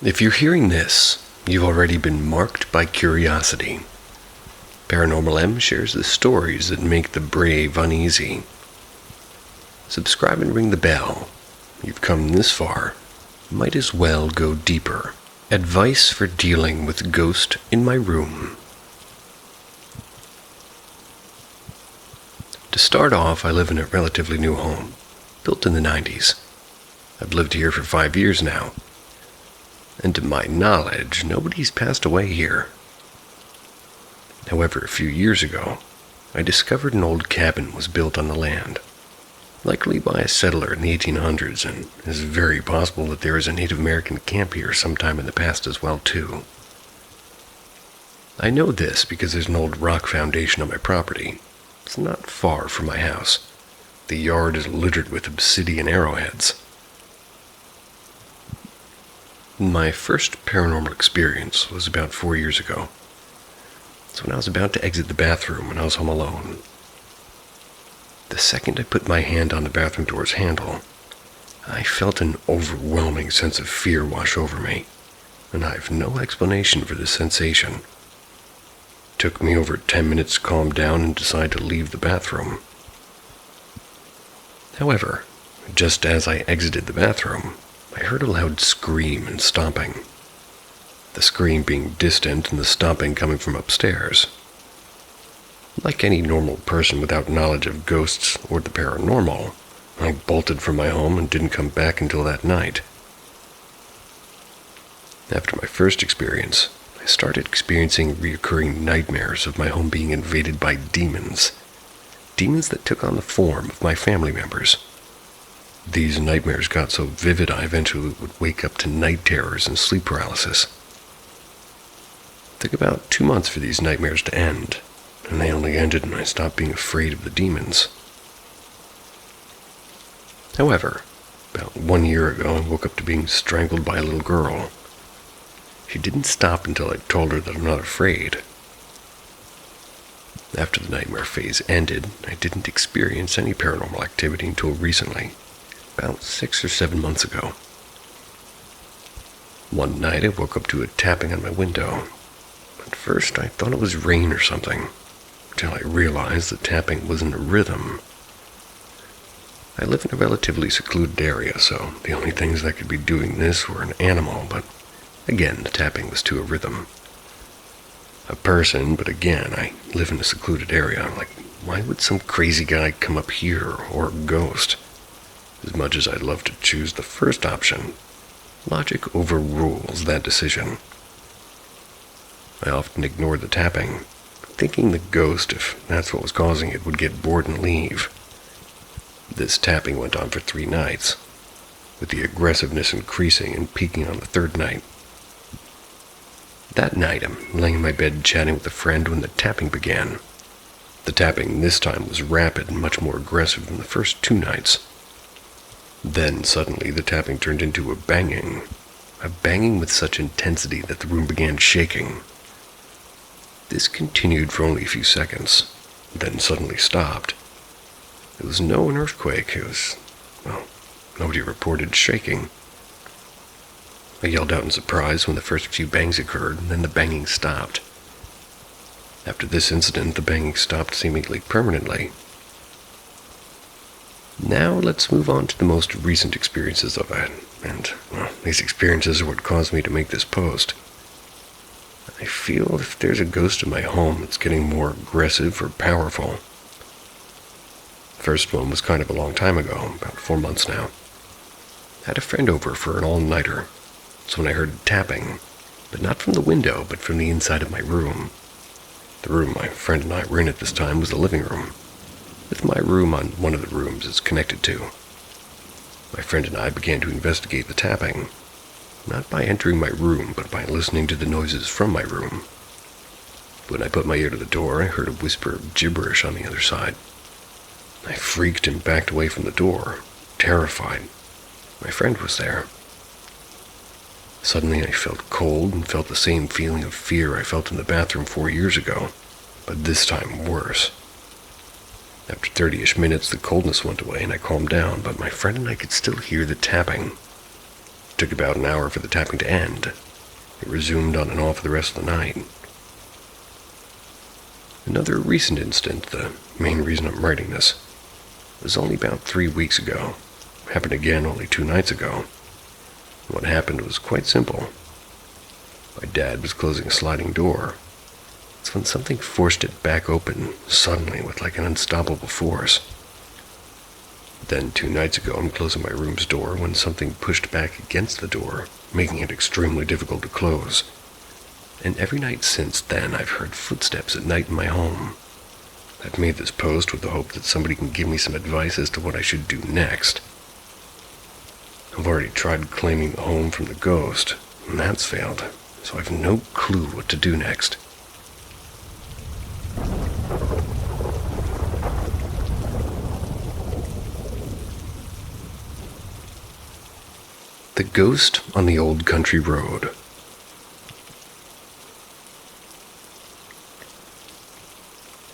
If you're hearing this, you've already been marked by curiosity. Paranormal M shares the stories that make the brave uneasy. Subscribe and ring the bell. You've come this far. Might as well go deeper. Advice for dealing with ghost in my room. To start off, I live in a relatively new home, built in the 90s. I've lived here for 5 years now. And to my knowledge, nobody's passed away here. However, a few years ago, I discovered an old cabin was built on the land, likely by a settler in the 1800s, and it's very possible that there is a Native American camp here sometime in the past as well, too. I know this because there's an old rock foundation on my property. It's not far from my house. The yard is littered with obsidian arrowheads. My first paranormal experience was about 4 years ago. It's when I was about to exit the bathroom and I was home alone. The second I put my hand on the bathroom door's handle, I felt an overwhelming sense of fear wash over me, and I have no explanation for this sensation. It took me over 10 minutes to calm down and decide to leave the bathroom. However, just as I exited the bathroom, I heard a loud scream and stomping. The scream being distant and the stomping coming from upstairs. Like any normal person without knowledge of ghosts or the paranormal, I bolted from my home and didn't come back until that night. After my first experience, I started experiencing reoccurring nightmares of my home being invaded by demons. Demons that took on the form of my family members. These nightmares got so vivid I eventually would wake up to night terrors and sleep paralysis. It took about 2 months for these nightmares to end, and they only ended when I stopped being afraid of the demons. However, about 1 year ago I woke up to being strangled by a little girl. She didn't stop until I told her that I'm not afraid. After the nightmare phase ended, I didn't experience any paranormal activity until recently. About 6 or 7 months ago. One night I woke up to a tapping on my window. At first I thought it was rain or something, until I realized the tapping wasn't a rhythm. I live in a relatively secluded area, so the only things that could be doing this were an animal, but again the tapping was to a rhythm. A person, but again, I live in a secluded area. Like, why would some crazy guy come up here, or a ghost? As much as I'd love to choose the first option, logic overrules that decision. I often ignored the tapping, thinking the ghost, if that's what was causing it, would get bored and leave. This tapping went on for 3 nights, with the aggressiveness increasing and peaking on the 3rd night. That night, I'm laying in my bed chatting with a friend when the tapping began. The tapping this time was rapid and much more aggressive than the first 2 nights. Then, suddenly, the tapping turned into a banging with such intensity that the room began shaking. This continued for only a few seconds, then suddenly stopped. It was an earthquake. It was, nobody reported shaking. I yelled out in surprise when the first few bangs occurred, and then the banging stopped. After this incident, the banging stopped seemingly permanently. Now let's move on to the most recent experiences of it, and these experiences are what caused me to make this post. I feel if there's a ghost in my home, it's getting more aggressive or powerful. The first one was kind of a long time ago, about 4 months now. I had a friend over for an all-nighter, so when I heard tapping, but not from the window, but from the inside of my room. The room my friend and I were in at this time was the living room, with my room on one of the rooms it's connected to. My friend and I began to investigate the tapping, not by entering my room, but by listening to the noises from my room. When I put my ear to the door, I heard a whisper of gibberish on the other side. I freaked and backed away from the door, terrified. My friend was there. Suddenly I felt cold and felt the same feeling of fear I felt in the bathroom 4 years ago, but this time worse. After 30-ish minutes, the coldness went away and I calmed down, but my friend and I could still hear the tapping. took about an hour for the tapping to end. It resumed on and off for the rest of the night. Another recent incident, the main reason I'm writing this, was only about 3 weeks ago. Happened again only 2 nights ago. What happened was quite simple. My dad was closing a sliding door. It's when something forced it back open suddenly with like an unstoppable force. Then 2 nights ago, I'm closing my room's door when something pushed back against the door, making it extremely difficult to close. And every night since then, I've heard footsteps at night in my home. I've made this post with the hope that somebody can give me some advice as to what I should do next. I've already tried claiming the home from the ghost, and that's failed, so I've no clue what to do next. The Ghost on the Old Country Road.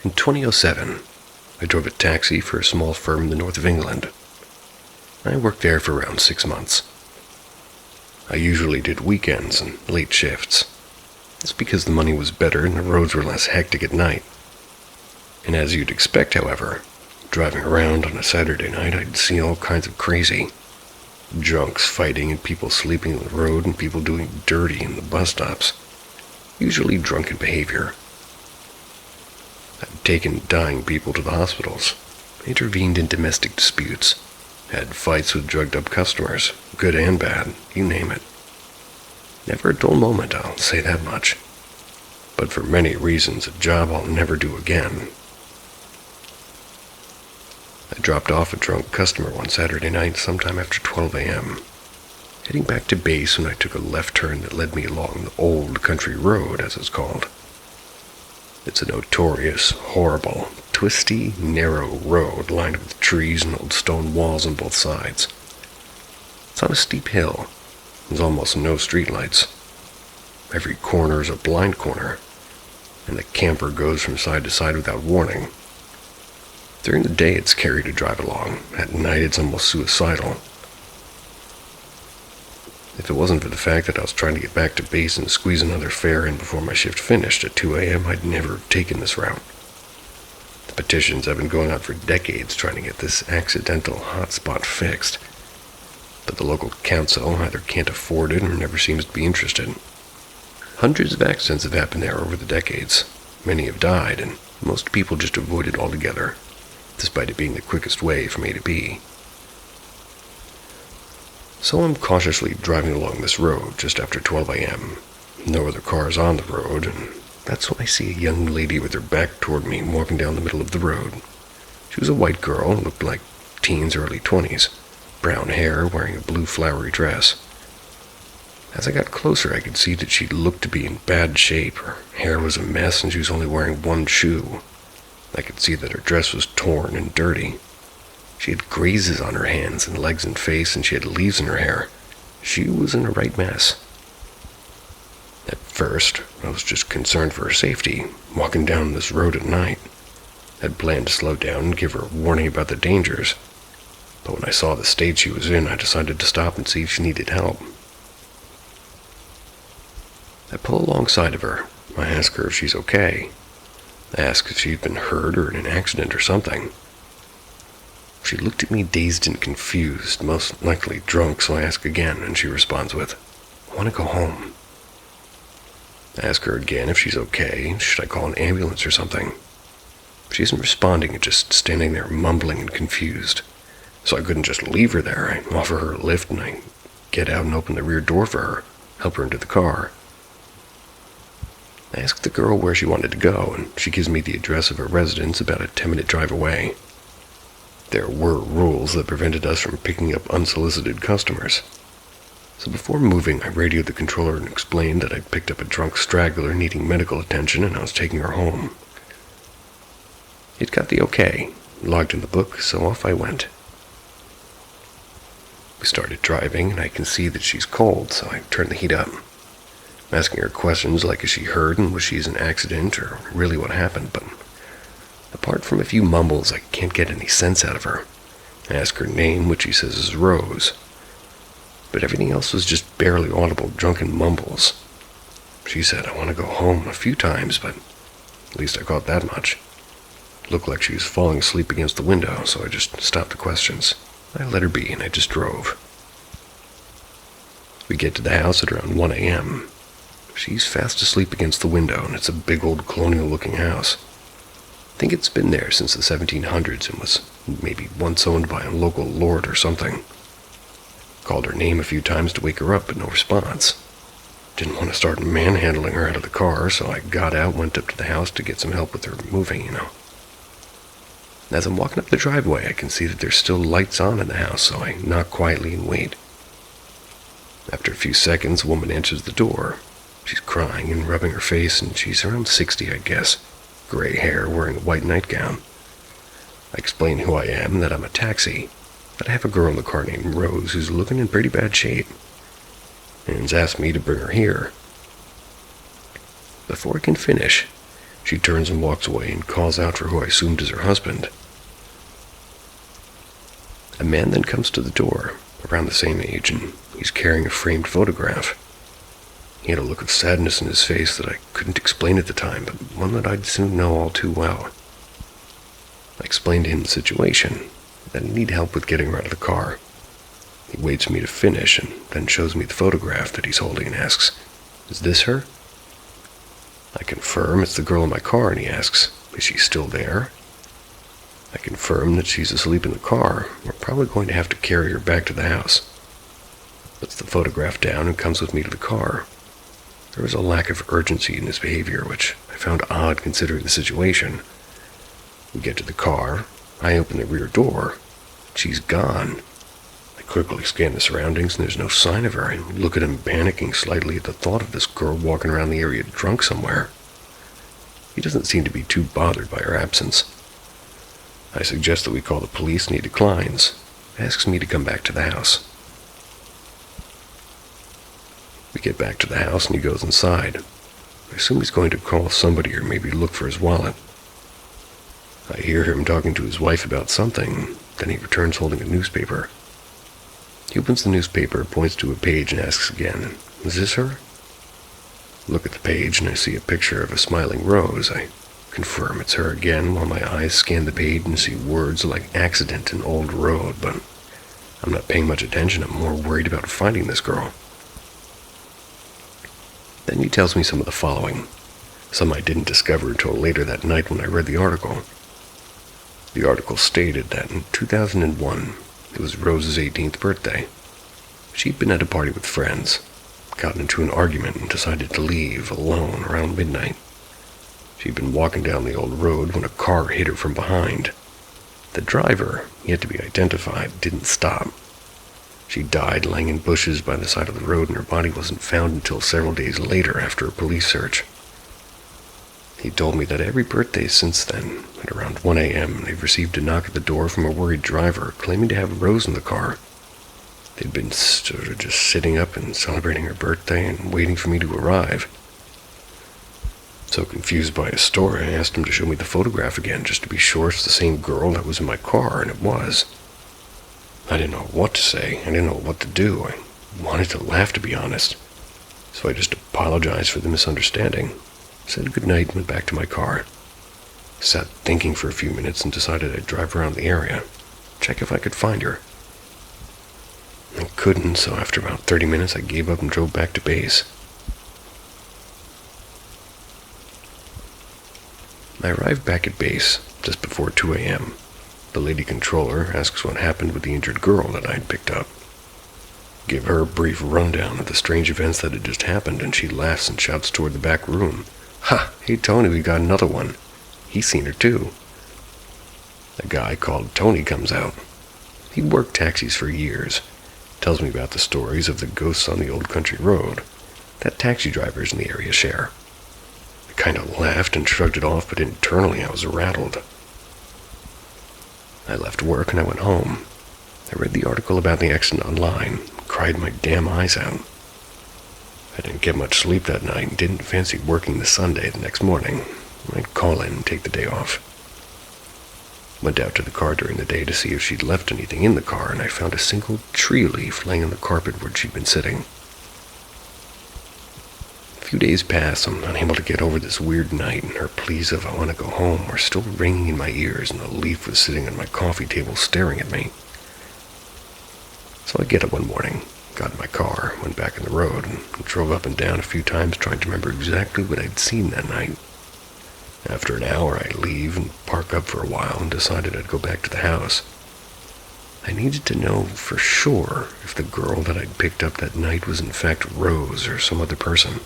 In 2007, I drove a taxi for a small firm in the north of England. I worked there for around 6 months. I usually did weekends and late shifts. It's because the money was better and the roads were less hectic at night. And as you'd expect, however, driving around on a Saturday night, I'd see all kinds of crazy. Drunks fighting and people sleeping on the road and people doing dirty in the bus stops. Usually drunken behavior. I'd taken dying people to the hospitals, intervened in domestic disputes, had fights with drugged-up customers, good and bad, you name it. Never a dull moment, I'll say that much. But for many reasons, a job I'll never do again. I dropped off a drunk customer one Saturday night sometime after 12 a.m., heading back to base when I took a left turn that led me along the Old Country Road, as it's called. It's a notorious, horrible, twisty, narrow road lined with trees and old stone walls on both sides. It's on a steep hill. There's almost no streetlights. Every corner is a blind corner, and the camper goes from side to side without warning. During the day, it's scary to drive along. At night, it's almost suicidal. If it wasn't for the fact that I was trying to get back to base and squeeze another fare in before my shift finished at 2 a.m., I'd never have taken this route. The petitions have been going on for decades trying to get this accidental hotspot fixed. But the local council either can't afford it or never seems to be interested. Hundreds of accidents have happened there over the decades. Many have died, and most people just avoid it altogether, despite it being the quickest way from A to B. So I'm cautiously driving along this road just after 12 a.m. No other cars on the road, and that's when I see a young lady with her back toward me walking down the middle of the road. She was a white girl, looked like teens, early 20s, brown hair, wearing a blue flowery dress. As I got closer, I could see that she looked to be in bad shape. Her hair was a mess, and she was only wearing one shoe. I could see that her dress was torn and dirty. She had grazes on her hands and legs and face, and she had leaves in her hair. She was in a right mess. At first, I was just concerned for her safety, walking down this road at night. I'd planned to slow down and give her a warning about the dangers. But when I saw the state she was in, I decided to stop and see if she needed help. I pull alongside of her. I ask her if she's okay. I ask if she'd been hurt or in an accident or something. She looked at me dazed and confused, most likely drunk, so I ask again, and she responds with, "I want to go home." I ask her again if she's okay. Should I call an ambulance or something? She isn't responding and just standing there mumbling and confused. So I couldn't just leave her there. I offer her a lift and I get out and open the rear door for her, help her into the car. I ask the girl where she wanted to go, and she gives me the address of her residence about a 10-minute drive away. There were rules that prevented us from picking up unsolicited customers. So before moving, I radioed the controller and explained that I'd picked up a drunk straggler needing medical attention and I was taking her home. It got the okay, logged in the book, so off I went. We started driving, and I can see that she's cold, so I turned the heat up. I'm asking her questions like, is she hurt and was she an accident or really what happened, but apart from a few mumbles, I can't get any sense out of her. I ask her name, which she says is Rose. but everything else was just barely audible drunken mumbles. She said, "I want to go home," a few times, but at least I caught that much. It looked like she was falling asleep against the window, so I just stopped the questions. I let her be, and I just drove. We get to the house at around 1 a.m. She's fast asleep against the window, and it's a big old colonial-looking house. I think it's been there since the 1700s and was maybe once owned by a local lord or something. Called her name a few times to wake her up, but no response. Didn't want to start manhandling her out of the car, so I got out, went up to the house to get some help with her moving. As I'm walking up the driveway, I can see that there's still lights on in the house, so I knock quietly and wait. After a few seconds, a woman answers the door. She's crying and rubbing her face, and she's around 60, I guess. Gray hair, wearing a white nightgown. I explain who I am, that I'm a taxi, that I have a girl in the car named Rose who's looking in pretty bad shape, and has asked me to bring her here. Before I can finish, she turns and walks away and calls out for who I assumed is her husband. A man then comes to the door, around the same age, and he's carrying a framed photograph. He had a look of sadness in his face that I couldn't explain at the time, but one that I'd soon know all too well. I explained to him the situation, that I need help with getting her out of the car. He waits for me to finish and then shows me the photograph that he's holding and asks, "Is this her?" I confirm it's the girl in my car, and he asks, "Is she still there?" I confirm that she's asleep in the car. We're probably going to have to carry her back to the house. Puts the photograph down and comes with me to the car. There was a lack of urgency in his behavior, which I found odd considering the situation. We get to the car. I open the rear door. She's gone. I quickly scan the surroundings, and there's no sign of her. I look at him panicking slightly at the thought of this girl walking around the area drunk somewhere. He doesn't seem to be too bothered by her absence. I suggest that we call the police, and he declines. Asks me to come back to the house. We get back to the house, and he goes inside. I assume he's going to call somebody or maybe look for his wallet. I hear him talking to his wife about something, then he returns holding a newspaper. He opens the newspaper, points to a page, and asks again, "Is this her?" Look at the page, and I see a picture of a smiling Rose. I confirm it's her again, while my eyes scan the page and see words like accident and old road, but I'm not paying much attention. I'm more worried about finding this girl. Then he tells me some of the following, some I didn't discover until later that night when I read the article. The article stated that in 2001, it was Rose's 18th birthday. She'd been at a party with friends, got into an argument, and decided to leave alone around midnight. She'd been walking down the old road when a car hit her from behind. The driver, yet to be identified, didn't stop. She died laying in bushes by the side of the road, and her body wasn't found until several days later after a police search. He told me that every birthday since then, at around 1 a.m., they've received a knock at the door from a worried driver claiming to have Rose in the car. They'd been sort of just sitting up and celebrating her birthday and waiting for me to arrive. So confused by his story, I asked him to show me the photograph again just to be sure it's the same girl that was in my car, and it was. I didn't know what to say. I didn't know what to do. I wanted to laugh, to be honest. So I just apologized for the misunderstanding, said goodnight, and went back to my car. Sat thinking for a few minutes and decided I'd drive around the area, check if I could find her. I couldn't, so after about 30 minutes I gave up and drove back to base. I arrived back at base just before 2 a.m. The lady controller asks what happened with the injured girl that I'd picked up. Give her a brief rundown of the strange events that had just happened, and she laughs and shouts toward the back room. "Ha! Hey Tony, we got another one. He's seen her too." A guy called Tony comes out. He'd worked taxis for years. Tells me about the stories of the ghosts on the old country road that taxi drivers in the area share. I kind of laughed and shrugged it off, but internally I was rattled. I left work and I went home. I read the article about the accident online, cried my damn eyes out. I didn't get much sleep that night and didn't fancy working the Sunday the next morning. I'd call in and take the day off. Went out to the car during the day to see if she'd left anything in the car, and I found a single tree leaf laying on the carpet where she'd been sitting. A few days pass, I'm unable to get over this weird night, and her pleas of "I want to go home" were still ringing in my ears, and the leaf was sitting on my coffee table staring at me. So I get up one morning, got in my car, went back on the road, and drove up and down a few times trying to remember exactly what I'd seen that night. After an hour, I leave and park up for a while and decided I'd go back to the house. I needed to know for sure if the girl that I'd picked up that night was in fact Rose or some other person.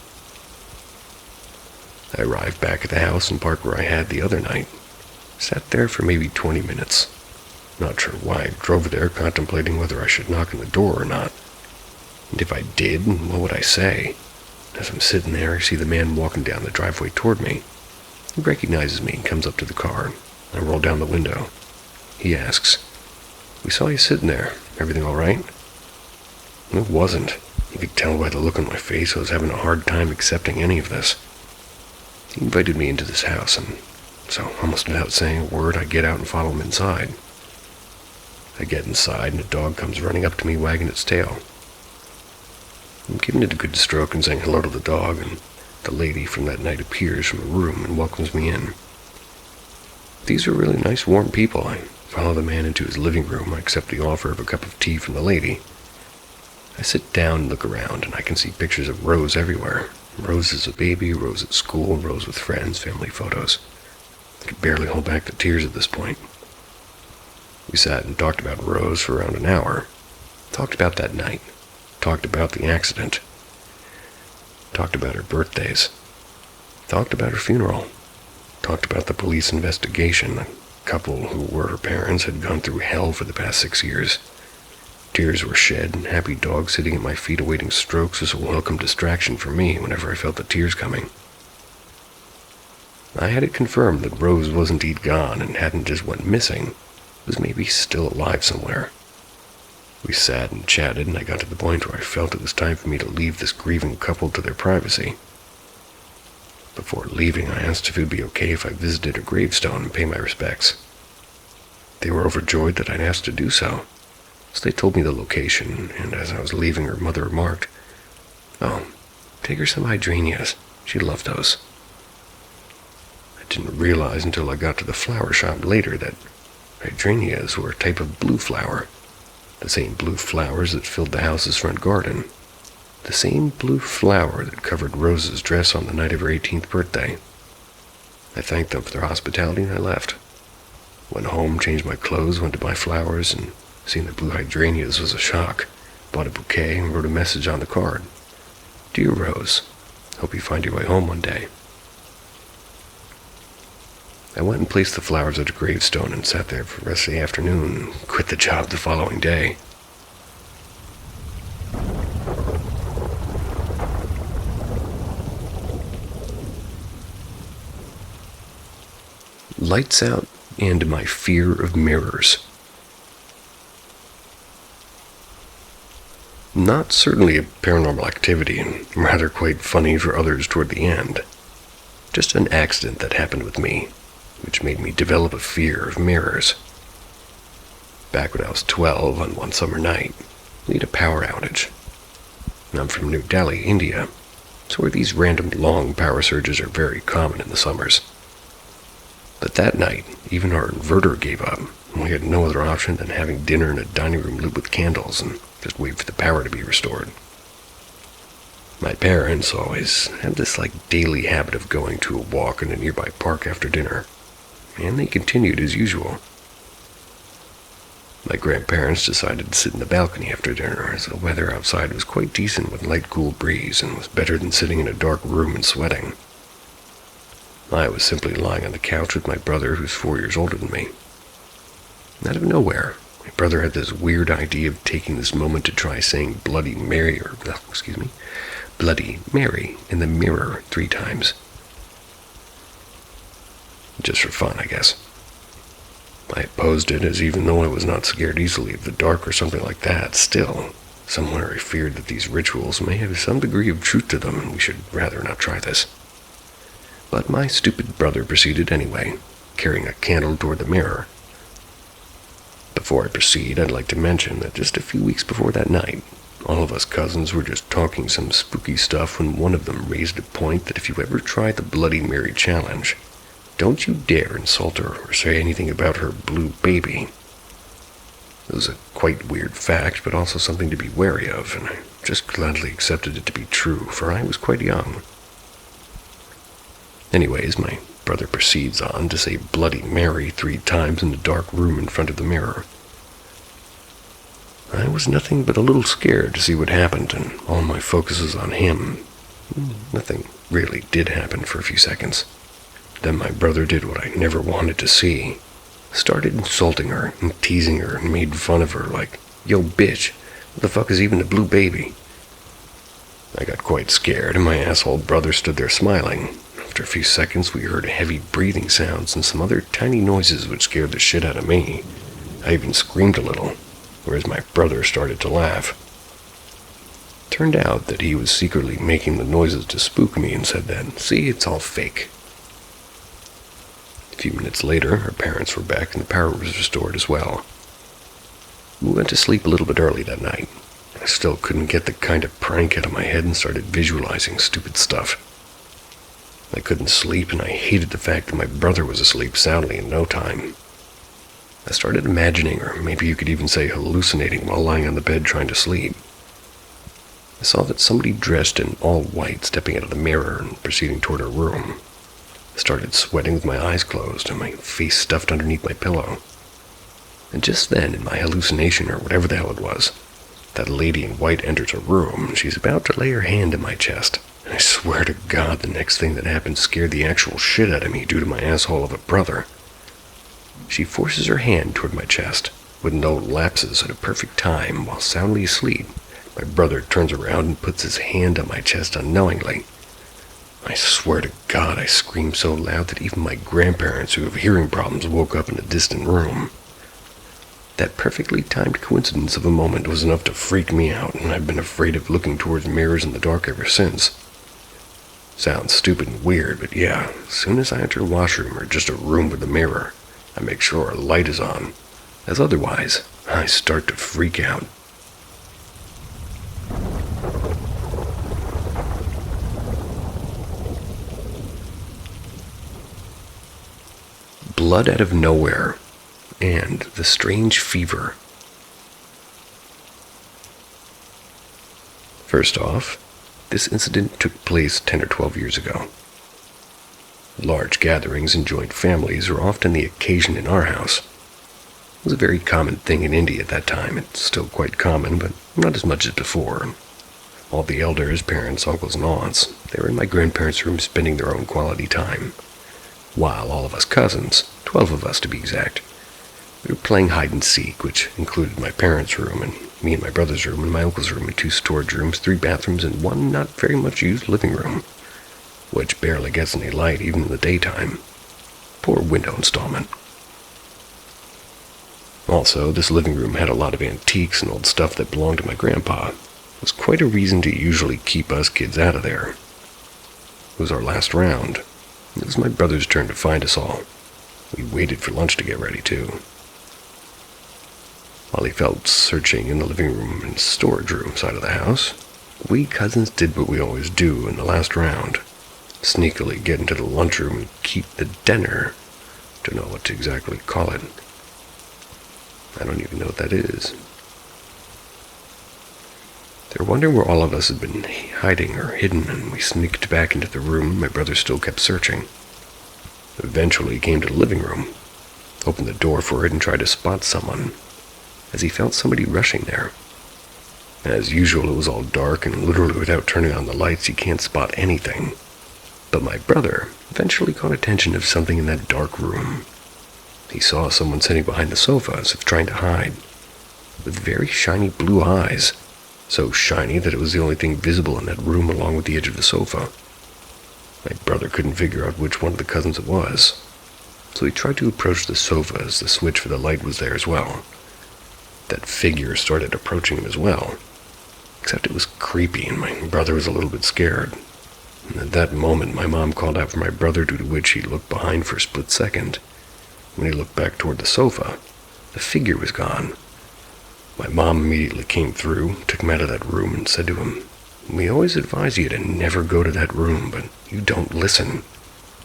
I arrived back at the house and parked where I had the other night. Sat there for maybe 20 minutes. Not sure why I drove there, contemplating whether I should knock on the door or not. And if I did, what would I say? As I'm sitting there, I see the man walking down the driveway toward me. He recognizes me and comes up to the car. I roll down the window. He asks, "We saw you sitting there. Everything all right?" It wasn't. You could tell by the look on my face I was having a hard time accepting any of this. He invited me into this house, and so almost without saying a word, I get out and follow him inside. I get inside, and a dog comes running up to me, wagging its tail. I'm giving it a good stroke and saying hello to the dog, and the lady from that night appears from a room and welcomes me in. These are really nice, warm people. I follow the man into his living room. I accept the offer of a cup of tea from the lady. I sit down and look around, and I can see pictures of Rose everywhere. Rose as a baby, Rose at school, Rose with friends, family photos. I could barely hold back the tears at this point. We sat and talked about Rose for around an hour. Talked about that night. Talked about the accident. Talked about her birthdays. Talked about her funeral. Talked about the police investigation. A couple who were her parents had gone through hell for the past 6 years. Tears were shed, and happy dogs sitting at my feet awaiting strokes was a welcome distraction for me whenever I felt the tears coming. I had it confirmed that Rose was indeed gone and hadn't just went missing, was maybe still alive somewhere. We sat and chatted, and I got to the point where I felt it was time for me to leave this grieving couple to their privacy. Before leaving, I asked if it would be okay if I visited her gravestone and pay my respects. They were overjoyed that I'd asked to do so, so they told me the location, and as I was leaving, her mother remarked, "Oh, take her some hydrangeas. She'd love those." I didn't realize until I got to the flower shop later that hydrangeas were a type of blue flower. The same blue flowers that filled the house's front garden. The same blue flower that covered Rose's dress on the night of her 18th birthday. I thanked them for their hospitality and I left. Went home, changed my clothes, went to buy flowers, and seeing the blue hydrangeas was a shock. Bought a bouquet and wrote a message on the card. "Dear Rose, hope you find your way home one day." I went and placed the flowers at a gravestone and sat there for the rest of the afternoon and quit the job the following day. Lights out and my fear of mirrors. Not certainly a paranormal activity, and rather quite funny for others toward the end. Just an accident that happened with me, which made me develop a fear of mirrors. Back when I was 12, on one summer night, we had a power outage. I'm from New Delhi, India, so where these random long power surges are very common in the summers. But that night, even our inverter gave up, and we had no other option than having dinner in a dining room lit with candles and just wait for the power to be restored. My parents always had this daily habit of going to a walk in a nearby park after dinner, and they continued as usual. My grandparents decided to sit in the balcony after dinner, as the weather outside was quite decent with a light cool breeze and was better than sitting in a dark room and sweating. I was simply lying on the couch with my brother, who's 4 years older than me. Out of nowhere, my brother had this weird idea of taking this moment to try saying Bloody Mary in the mirror 3 times. Just for fun, I guess. I opposed it, as even though I was not scared easily of the dark or something like that, still, somewhere I feared that these rituals may have some degree of truth to them, and we should rather not try this. But my stupid brother proceeded anyway, carrying a candle toward the mirror, Before I proceed, I'd like to mention that just a few weeks before that night, all of us cousins were just talking some spooky stuff when one of them raised a point that if you ever try the Bloody Mary challenge, don't you dare insult her or say anything about her blue baby. It was a quite weird fact, but also something to be wary of, and I just gladly accepted it to be true, for I was quite young. Anyways, my brother proceeds on to say Bloody Mary 3 times in the dark room in front of the mirror. I was nothing but a little scared to see what happened, and all my focus was on him. Nothing really did happen for a few seconds. Then my brother did what I never wanted to see. Started insulting her and teasing her and made fun of her like, "Yo, bitch, what the fuck is even a blue baby?" I got quite scared, and my asshole brother stood there smiling. After a few seconds, we heard heavy breathing sounds and some other tiny noises which scared the shit out of me. I even screamed a little, whereas my brother started to laugh. Turned out that he was secretly making the noises to spook me and said that, "See, it's all fake." A few minutes later, our parents were back and the power was restored as well. We went to sleep a little bit early that night. I still couldn't get the kind of prank out of my head and started visualizing stupid stuff. I couldn't sleep, and I hated the fact that my brother was asleep soundly in no time. I started imagining, or maybe you could even say hallucinating, while lying on the bed trying to sleep. I saw that somebody dressed in all white stepping out of the mirror and proceeding toward her room. I started sweating with my eyes closed and my face stuffed underneath my pillow. And just then, in my hallucination, or whatever the hell it was, that lady in white enters a room, and she's about to lay her hand on my chest. And I swear to God, the next thing that happened scared the actual shit out of me due to my asshole of a brother. She forces her hand toward my chest, with no lapses at a perfect time, while soundly asleep. My brother turns around and puts his hand on my chest unknowingly. I swear to God, I screamed so loud that even my grandparents, who have hearing problems, woke up in a distant room. That perfectly timed coincidence of a moment was enough to freak me out, and I've been afraid of looking towards mirrors in the dark ever since. Sounds stupid and weird, but yeah, as soon as I enter a washroom or just a room with a mirror, I make sure a light is on, as otherwise, I start to freak out. Blood out of nowhere, and the strange fever. First off, this incident took place 10 or 12 years ago. Large gatherings and joint families were often the occasion in our house. It was a very common thing in India at that time. It's still quite common, but not as much as before. All the elders, parents, uncles, and aunts, they were in my grandparents' room spending their own quality time, while all of us cousins, 12 of us to be exact, we were playing hide-and-seek, which included my parents' room, and me and my brother's room, and my uncle's room, and 2 storage rooms, 3 bathrooms, and 1 not very much used living room, which barely gets any light even in the daytime. Poor window installment. Also, this living room had a lot of antiques and old stuff that belonged to my grandpa. It was quite a reason to usually keep us kids out of there. It was our last round. It was my brother's turn to find us all. We waited for lunch to get ready, too. While he felt searching in the living room and storage room side of the house, we cousins did what we always do in the last round. Sneakily get into the lunchroom and keep the dinner. Don't know what to exactly call it. I don't even know what that is. They were wondering where all of us had been hiding or hidden, and we sneaked back into the room. My brother still kept searching. Eventually he came to the living room, opened the door for it, and tried to spot someone, as he felt somebody rushing there. As usual, it was all dark, and literally without turning on the lights, you can't spot anything. But my brother eventually caught attention of something in that dark room. He saw someone sitting behind the sofa as if trying to hide, with very shiny blue eyes, so shiny that it was the only thing visible in that room along with the edge of the sofa. My brother couldn't figure out which one of the cousins it was, so he tried to approach the sofa as the switch for the light was there as well. That figure started approaching him as well, except it was creepy and my brother was a little bit scared. And at that moment, my mom called out for my brother, due to which he looked behind for a split second. When he looked back toward the sofa, The figure was gone. My mom immediately came through, took him out of that room, and said to him, "We always advise you to never go to that room, but you don't listen.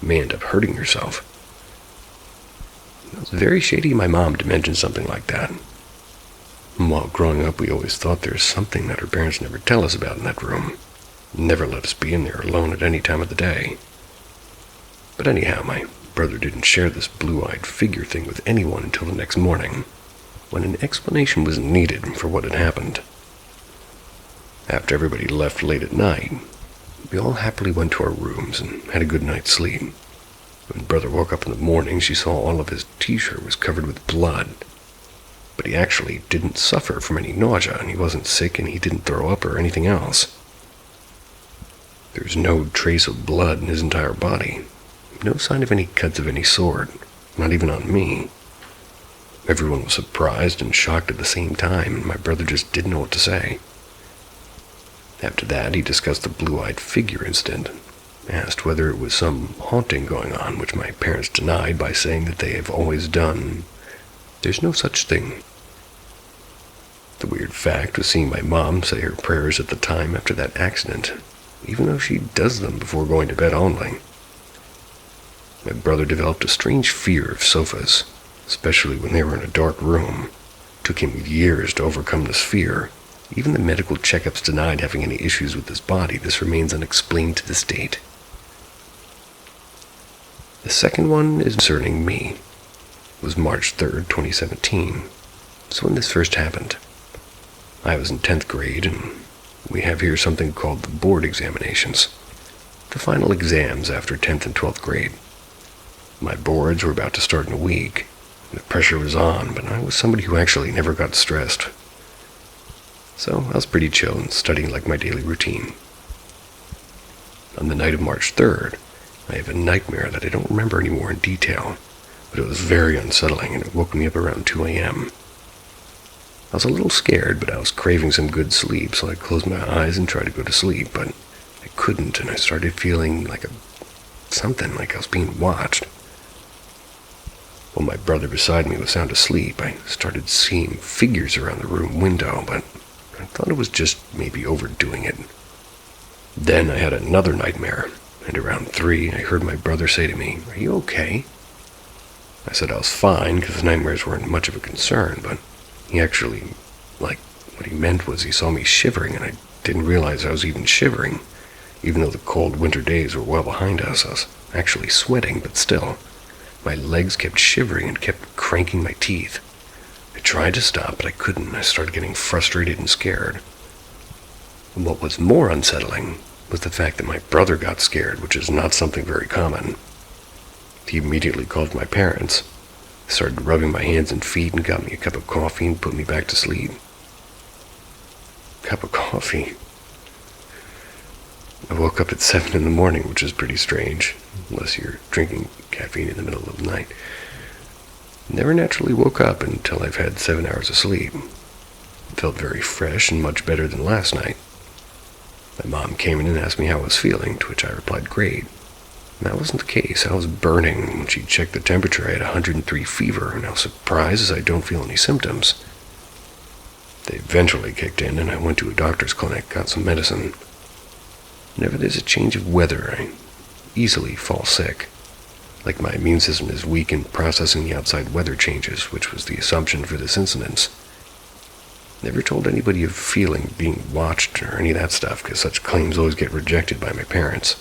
You may end up hurting yourself." It was very shady of my mom to mention something like that. While growing up, we always thought there's something that our parents never tell us about in that room. Never let us be in there alone at any time of the day. But anyhow, my brother didn't share this blue-eyed figure thing with anyone until the next morning, when an explanation was needed for what had happened. After everybody left late at night, we all happily went to our rooms and had a good night's sleep. When Brother woke up in the morning, she saw all of his t-shirt was covered with blood. But he actually didn't suffer from any nausea, and he wasn't sick, and he didn't throw up or anything else. There was no trace of blood in his entire body. No sign of any cuts of any sort, not even on me. Everyone was surprised and shocked at the same time, and my brother just didn't know what to say. After that, he discussed the blue-eyed figure incident, asked whether it was some haunting going on, which my parents denied by saying that they have always done. There's no such thing. The weird fact was seeing my mom say her prayers at the time after that accident, even though she does them before going to bed only. My brother developed a strange fear of sofas, especially when they were in a dark room. It took him years to overcome this fear. Even the medical checkups denied having any issues with his body. This remains unexplained to this date. The second one is concerning me. It was March 3rd, 2017. That's when this first happened. I was in 10th grade, and we have here something called the board examinations, the final exams after 10th and 12th grade. My boards were about to start in a week. The pressure was on, but I was somebody who actually never got stressed. So I was pretty chill and studying like my daily routine. On the night of March 3rd, I have a nightmare that I don't remember anymore in detail, but it was very unsettling, and it woke me up around 2 a.m. I was a little scared, but I was craving some good sleep, so I closed my eyes and tried to go to sleep, but I couldn't, and I started feeling like something like I was being watched. While my brother beside me was sound asleep, I started seeing figures around the room window, but I thought it was just maybe overdoing it. Then I had another nightmare, and around 3, I heard my brother say to me, "Are you okay?" I said I was fine, because the nightmares weren't much of a concern, but he actually, what he meant was he saw me shivering, and I didn't realize I was even shivering. Even though the cold winter days were well behind us, I was actually sweating, but still, my legs kept shivering and kept cranking my teeth. I tried to stop, but I couldn't. I started getting frustrated and scared. And what was more unsettling was the fact that my brother got scared, which is not something very common. He immediately called my parents, started rubbing my hands and feet, and got me a cup of coffee and put me back to sleep. Cup of coffee? I woke up at 7 in the morning, which is pretty strange, unless you're drinking caffeine in the middle of the night. Never naturally woke up until I've had 7 hours of sleep. Felt very fresh and much better than last night. My mom came in and asked me how I was feeling, to which I replied, "Great." That wasn't the case. I was burning. When she checked the temperature, I had 103 fever, and I was surprised as I don't feel any symptoms. They eventually kicked in, and I went to a doctor's clinic, got some medicine. Whenever there's a change of weather, I easily fall sick. Like my immune system is weak in processing the outside weather changes, which was the assumption for this incident. Never told anybody of feeling being watched or any of that stuff, because such claims always get rejected by my parents.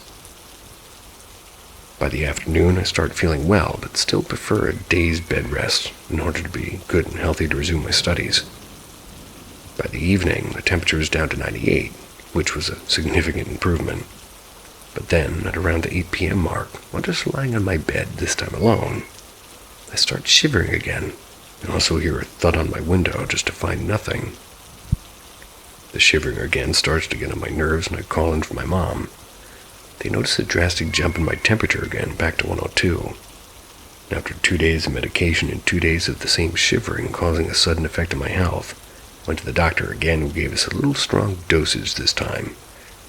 By the afternoon, I started feeling well, but still prefer a day's bed rest in order to be good and healthy to resume my studies. By the evening, the temperature was down to 98, which was a significant improvement. But then, at around the 8 p.m. mark, while just lying on my bed, this time alone, I start shivering again, and also hear a thud on my window just to find nothing. The shivering again starts to get on my nerves, and I call in for my mom. They notice a drastic jump in my temperature again, back to 102. And after 2 days of medication and 2 days of the same shivering causing a sudden effect on my health, went to the doctor again, who gave us a little strong dosage this time.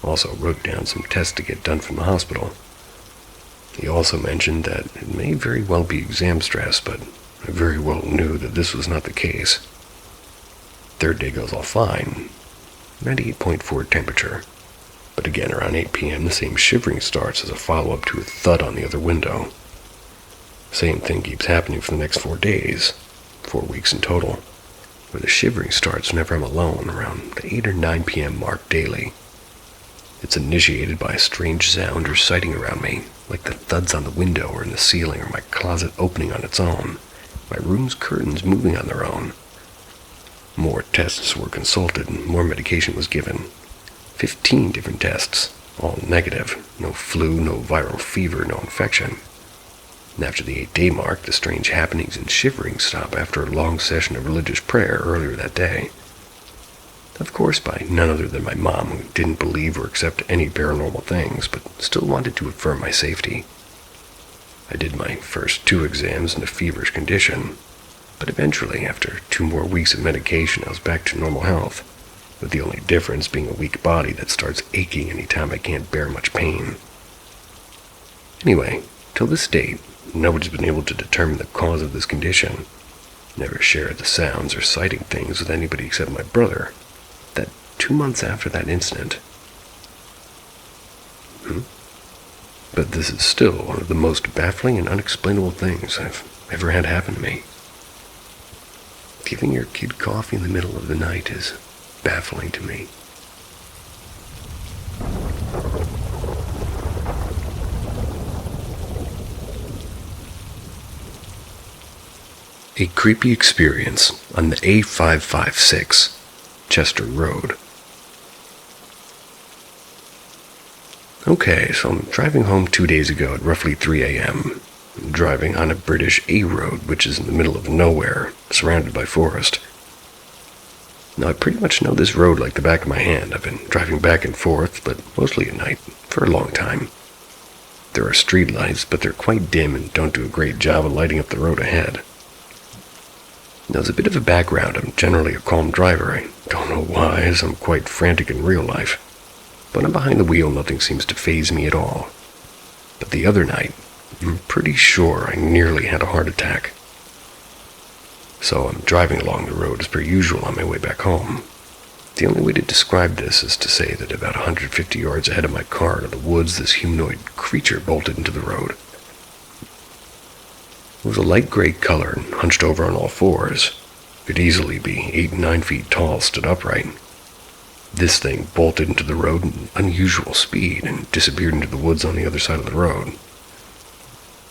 Also wrote down some tests to get done from the hospital. He also mentioned that it may very well be exam stress, but I very well knew that this was not the case. Third day goes all fine, 98.4 temperature. But again, around 8 p.m., the same shivering starts as a follow-up to a thud on the other window. Same thing keeps happening for the next 4 days, 4 weeks in total, where the shivering starts whenever I'm alone, around the 8 or 9 p.m. mark daily. It's initiated by a strange sound or sighting around me, like the thuds on the window or in the ceiling or my closet opening on its own, my room's curtains moving on their own. More tests were consulted and more medication was given. 15 different tests, all negative. No flu, no viral fever, no infection. And after the 8-day mark, the strange happenings and shivering stop after a long session of religious prayer earlier that day. Of course, by none other than my mom, who didn't believe or accept any paranormal things, but still wanted to affirm my safety. I did my first 2 exams in a feverish condition, but eventually, after 2 more weeks of medication, I was back to normal health, with the only difference being a weak body that starts aching anytime I can't bear much pain. Anyway, till this date, nobody's been able to determine the cause of this condition. Never shared the sounds or sighting things with anybody except my brother. That 2 months after that incident. But this is still one of the most baffling and unexplainable things I've ever had happen to me. Giving your kid coffee in the middle of the night is baffling to me. A creepy experience on the A556 Chester Road. Okay, so I'm driving home 2 days ago at roughly 3 a.m. I'm driving on a British A road, which is in the middle of nowhere, surrounded by forest. Now, I pretty much know this road like the back of my hand. I've been driving back and forth, but mostly at night, for a long time. There are street lights, but they're quite dim and don't do a great job of lighting up the road ahead. Now, as a bit of a background, I'm generally a calm driver. I don't know why, as I'm quite frantic in real life. When I'm behind the wheel, nothing seems to faze me at all. But the other night, I'm pretty sure I nearly had a heart attack. So I'm driving along the road as per usual on my way back home. The only way to describe this is to say that about 150 yards ahead of my car in the woods, this humanoid creature bolted into the road. It was a light gray color and hunched over on all fours. Could easily be 8 or 9 feet tall, stood upright. This thing bolted into the road at unusual speed and disappeared into the woods on the other side of the road.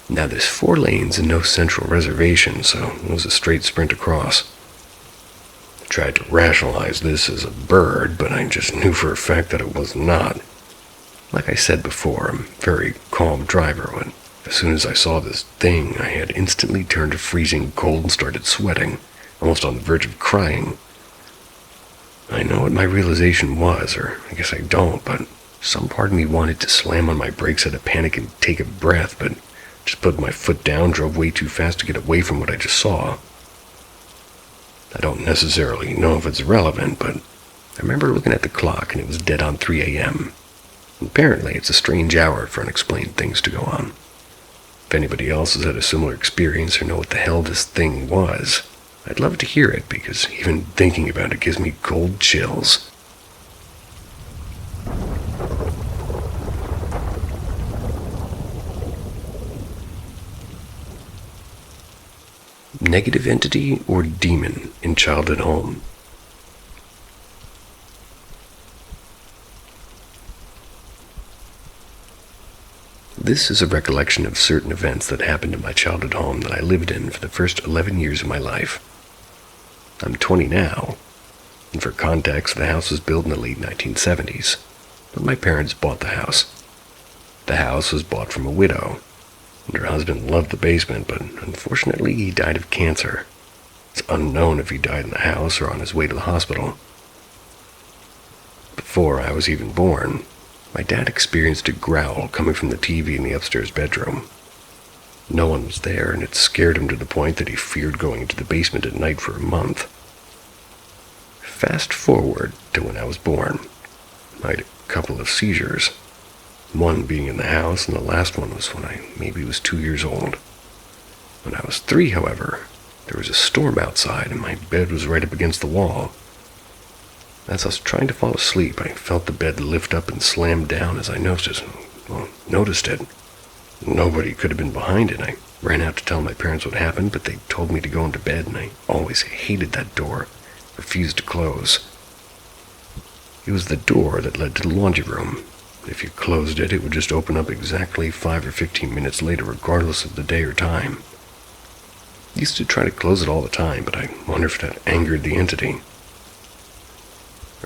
Now there's 4 lanes and no central reservation, so it was a straight sprint across. I tried to rationalize this as a bird, but I just knew for a fact that it was not. Like I said before, I'm a very calm driver, but as soon as I saw this thing, I had instantly turned to freezing cold and started sweating, almost on the verge of crying. I know what my realization was, or I guess I don't, but some part of me wanted to slam on my brakes out of panic and take a breath, but just put my foot down, drove way too fast to get away from what I just saw. I don't necessarily know if it's relevant, but I remember looking at the clock and it was dead on 3 a.m. Apparently, it's a strange hour for unexplained things to go on. If anybody else has had a similar experience or know what the hell this thing was, I'd love to hear it, because even thinking about it gives me cold chills. Negative entity or demon in childhood home. This is a recollection of certain events that happened in my childhood home that I lived in for the first 11 years of my life. I'm 20 now, and for context, the house was built in the late 1970s, but my parents bought the house. The house was bought from a widow, and her husband loved the basement, but unfortunately he died of cancer. It's unknown if he died in the house or on his way to the hospital. Before I was even born, my dad experienced a growl coming from the TV in the upstairs bedroom. No one was there, and it scared him to the point that he feared going into the basement at night for a month. Fast forward to when I was born. I had a couple of seizures, one being in the house, and the last one was when I maybe was 2 years old. When I was 3, however, There was a storm outside, and my bed was right up against the wall. As I was trying to fall asleep, I felt the bed lift up and slam down as I noticed it. Nobody could have been behind it. I ran out to tell my parents what happened, but they told me to go into bed, and I always hated that door. Refused to close. It was the door that led to the laundry room. If you closed it, it would just open up exactly 5 or 15 minutes later, regardless of the day or time. I used to try to close it all the time, but I wonder if that angered the entity.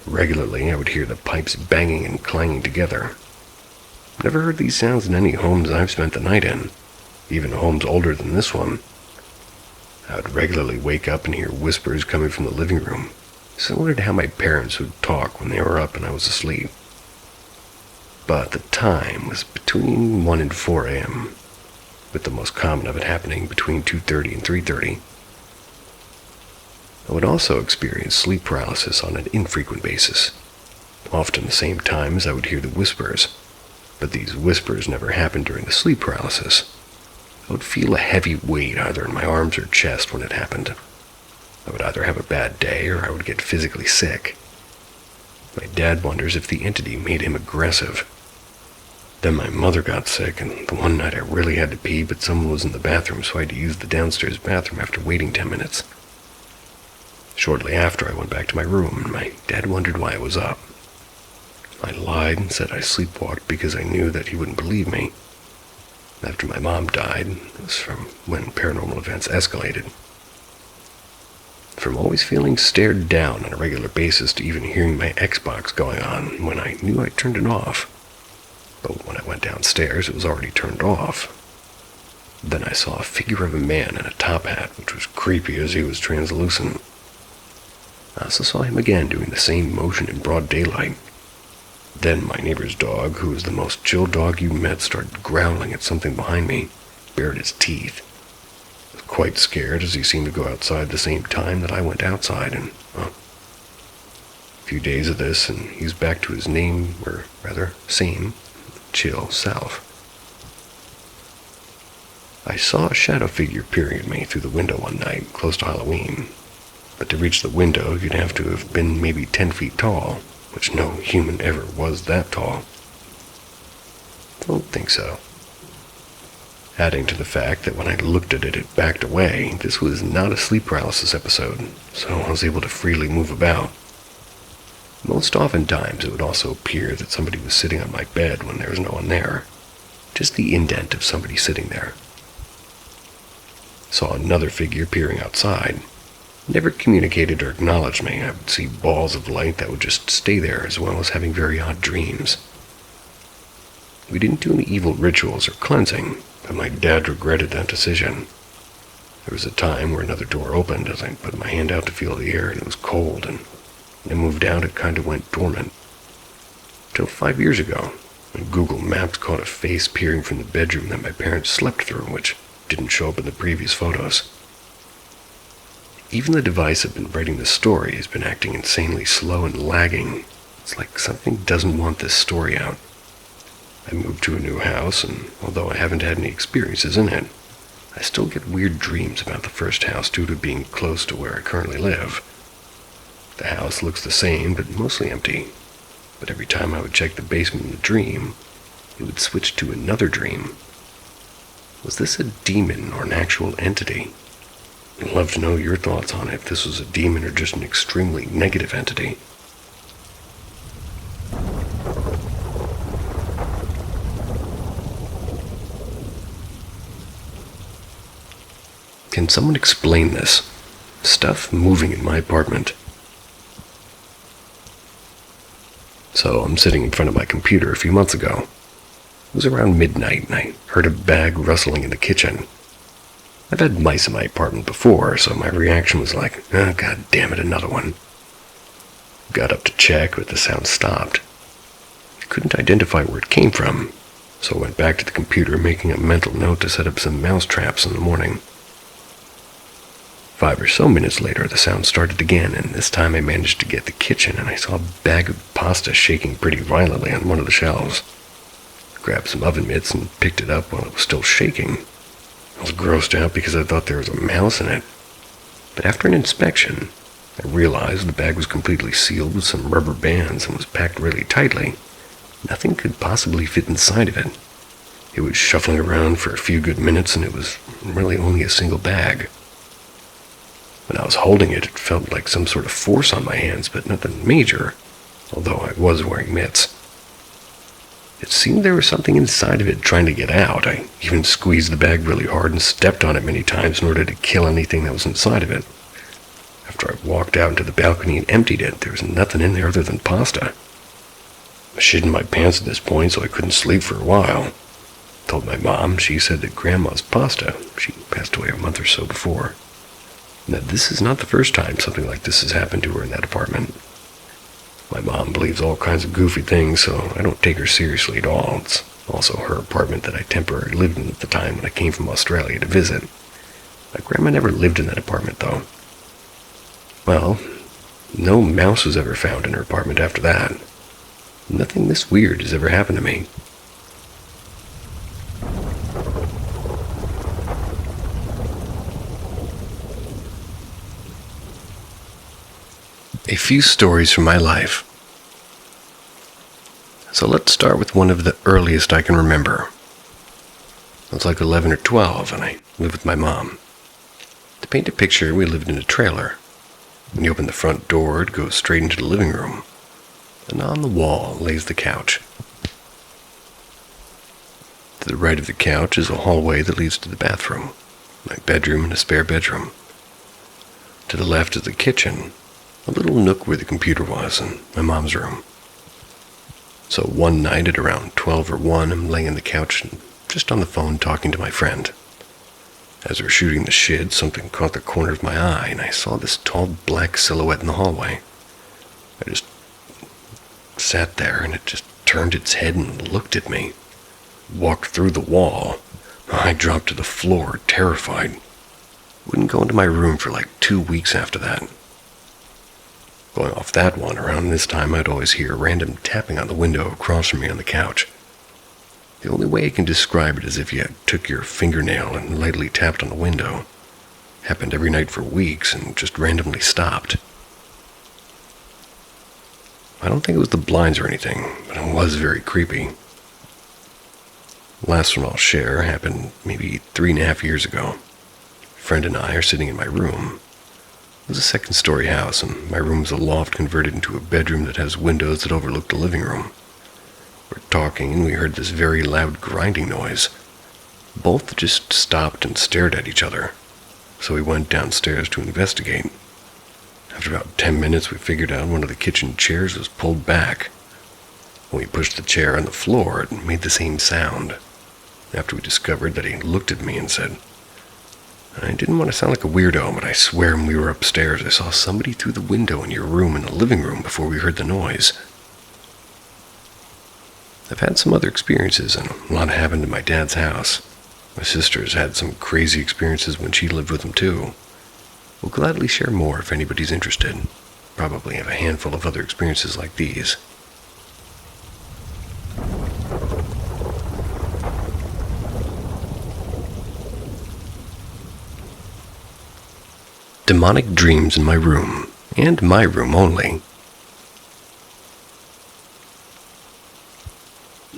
Regularly, I would hear the pipes banging and clanging together. Never heard these sounds in any homes I've spent the night in, even homes older than this one. I would regularly wake up and hear whispers coming from the living room, similar to how my parents would talk when they were up and I was asleep. But the time was between 1 and 4 a.m., with the most common of it happening between 2:30 and 3:30. I would also experience sleep paralysis on an infrequent basis, often the same time as I would hear the whispers, but these whispers never happened during the sleep paralysis. I would feel a heavy weight either in my arms or chest when it happened. I would either have a bad day or I would get physically sick. My dad wonders if the entity made him aggressive. Then my mother got sick, and the one night I really had to pee, but someone was in the bathroom, so I had to use the downstairs bathroom after waiting 10 minutes. Shortly after, I went back to my room, and my dad wondered why I was up. I lied and said I sleepwalked because I knew that he wouldn't believe me. After my mom died, it was from when paranormal events escalated. From always feeling stared down on a regular basis to even hearing my Xbox going on when I knew I turned it off. But when I went downstairs, it was already turned off. Then I saw a figure of a man in a top hat, which was creepy as he was translucent. I also saw him again doing the same motion in broad daylight. Then my neighbor's dog, who was the most chill dog you met, started growling at something behind me, bared his teeth. I was quite scared as he seemed to go outside the same time that I went outside, and, a few days of this, and he's back to his same, chill self. I saw a shadow figure peering at me through the window one night, close to Halloween. But to reach the window, you'd have to have been maybe 10 feet tall, which no human ever was that tall. Don't think so. Adding to the fact that when I looked at it, it backed away, this was not a sleep paralysis episode, so I was able to freely move about. Most oftentimes, it would also appear that somebody was sitting on my bed when there was no one there. Just the indent of somebody sitting there. Saw another figure peering outside. Never communicated or acknowledged me. I would see balls of light that would just stay there, as well as having very odd dreams. We didn't do any evil rituals or cleansing, but my dad regretted that decision. There was a time where another door opened as I put my hand out to feel the air, and it was cold, and when I moved out, it kind of went dormant. Till 5 years ago, when Google Maps caught a face peering from the bedroom that my parents slept through, which didn't show up in the previous photos. Even the device I've been writing this story has been acting insanely slow and lagging. It's like something doesn't want this story out. I moved to a new house, and although I haven't had any experiences in it, I still get weird dreams about the first house due to being close to where I currently live. The house looks the same, but mostly empty. But every time I would check the basement in the dream, it would switch to another dream. Was this a demon or an actual entity? I'd love to know your thoughts on it, if this was a demon or just an extremely negative entity. Can someone explain this? Stuff moving in my apartment. So I'm sitting in front of my computer a few months ago. It was around midnight, and I heard a bag rustling in the kitchen. I've had mice in my apartment before, so my reaction was like, oh, god damn it, another one. Got up to check, but the sound stopped. I couldn't identify where it came from, so I went back to the computer, making a mental note to set up some mouse traps in the morning. 5 or so minutes later, the sound started again, and this time I managed to get the kitchen, and I saw a bag of pasta shaking pretty violently on one of the shelves. I grabbed some oven mitts and picked it up while it was still shaking. I was grossed out because I thought there was a mouse in it. But after an inspection, I realized the bag was completely sealed with some rubber bands and was packed really tightly. Nothing could possibly fit inside of it. It was shuffling around for a few good minutes, and it was really only a single bag. When I was holding it, it felt like some sort of force on my hands, but nothing major, although I was wearing mitts. It seemed there was something inside of it trying to get out. I even squeezed the bag really hard and stepped on it many times in order to kill anything that was inside of it. After I walked out into the balcony and emptied it, there was nothing in there other than pasta. I shit in my pants at this point, so I couldn't sleep for a while. Told my mom. She said that Grandma's pasta, she passed away a month or so before, and that this is not the first time something like this has happened to her in that apartment. My mom believes all kinds of goofy things, so I don't take her seriously at all. It's also her apartment that I temporarily lived in at the time when I came from Australia to visit. My grandma never lived in that apartment, though. Well, no mouse was ever found in her apartment after that. Nothing this weird has ever happened to me. A few stories from my life. So let's start with one of the earliest I can remember. I was like 11 or 12, and I lived with my mom. To paint a picture, we lived in a trailer. When you open the front door, it goes straight into the living room, and on the wall lays the couch. To the right of the couch is a hallway that leads to the bathroom, my bedroom and a spare bedroom. To the left is the kitchen, a little nook where the computer was, and my mom's room. So one night at around 12 or 1, I'm laying on the couch and just on the phone talking to my friend. As we were shooting the shit, something caught the corner of my eye, and I saw this tall black silhouette in the hallway. I just sat there, and it just turned its head and looked at me. Walked through the wall. I dropped to the floor, terrified. Wouldn't go into my room for like 2 weeks after that. Going off that one, around this time I'd always hear random tapping on the window across from me on the couch. The only way I can describe it is if you took your fingernail and lightly tapped on the window. Happened every night for weeks and just randomly stopped. I don't think it was the blinds or anything, but it was very creepy. Last one I'll share happened maybe 3.5 years ago. A friend and I are sitting in my room. It was a second-story house, and my room was a loft converted into a bedroom that has windows that overlook the living room. We're talking, and we heard this very loud grinding noise. Both just stopped and stared at each other, so we went downstairs to investigate. After about 10 minutes, we figured out one of the kitchen chairs was pulled back. When we pushed the chair on the floor, it made the same sound. After we discovered that he looked at me and said, "I didn't want to sound like a weirdo, but I swear when we were upstairs, I saw somebody through the window in your room in the living room before we heard the noise." I've had some other experiences, and a lot happened in my dad's house. My sister's had some crazy experiences when she lived with him, too. We'll gladly share more if anybody's interested. Probably have a handful of other experiences like these. Demonic dreams in my room, and my room only.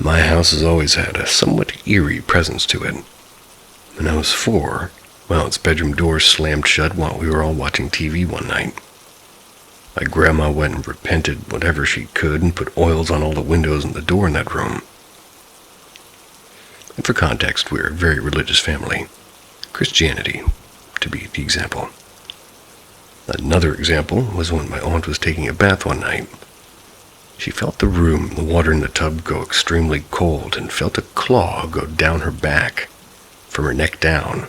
My house has always had a somewhat eerie presence to it. When I was 4, its bedroom door slammed shut while we were all watching TV one night. My grandma went and repented whatever she could and put oils on all the windows and the door in that room. And for context, we're a very religious family. Christianity, to be the example. Another example was when my aunt was taking a bath one night. She felt the water in the tub go extremely cold, and felt a claw go down her back, from her neck down.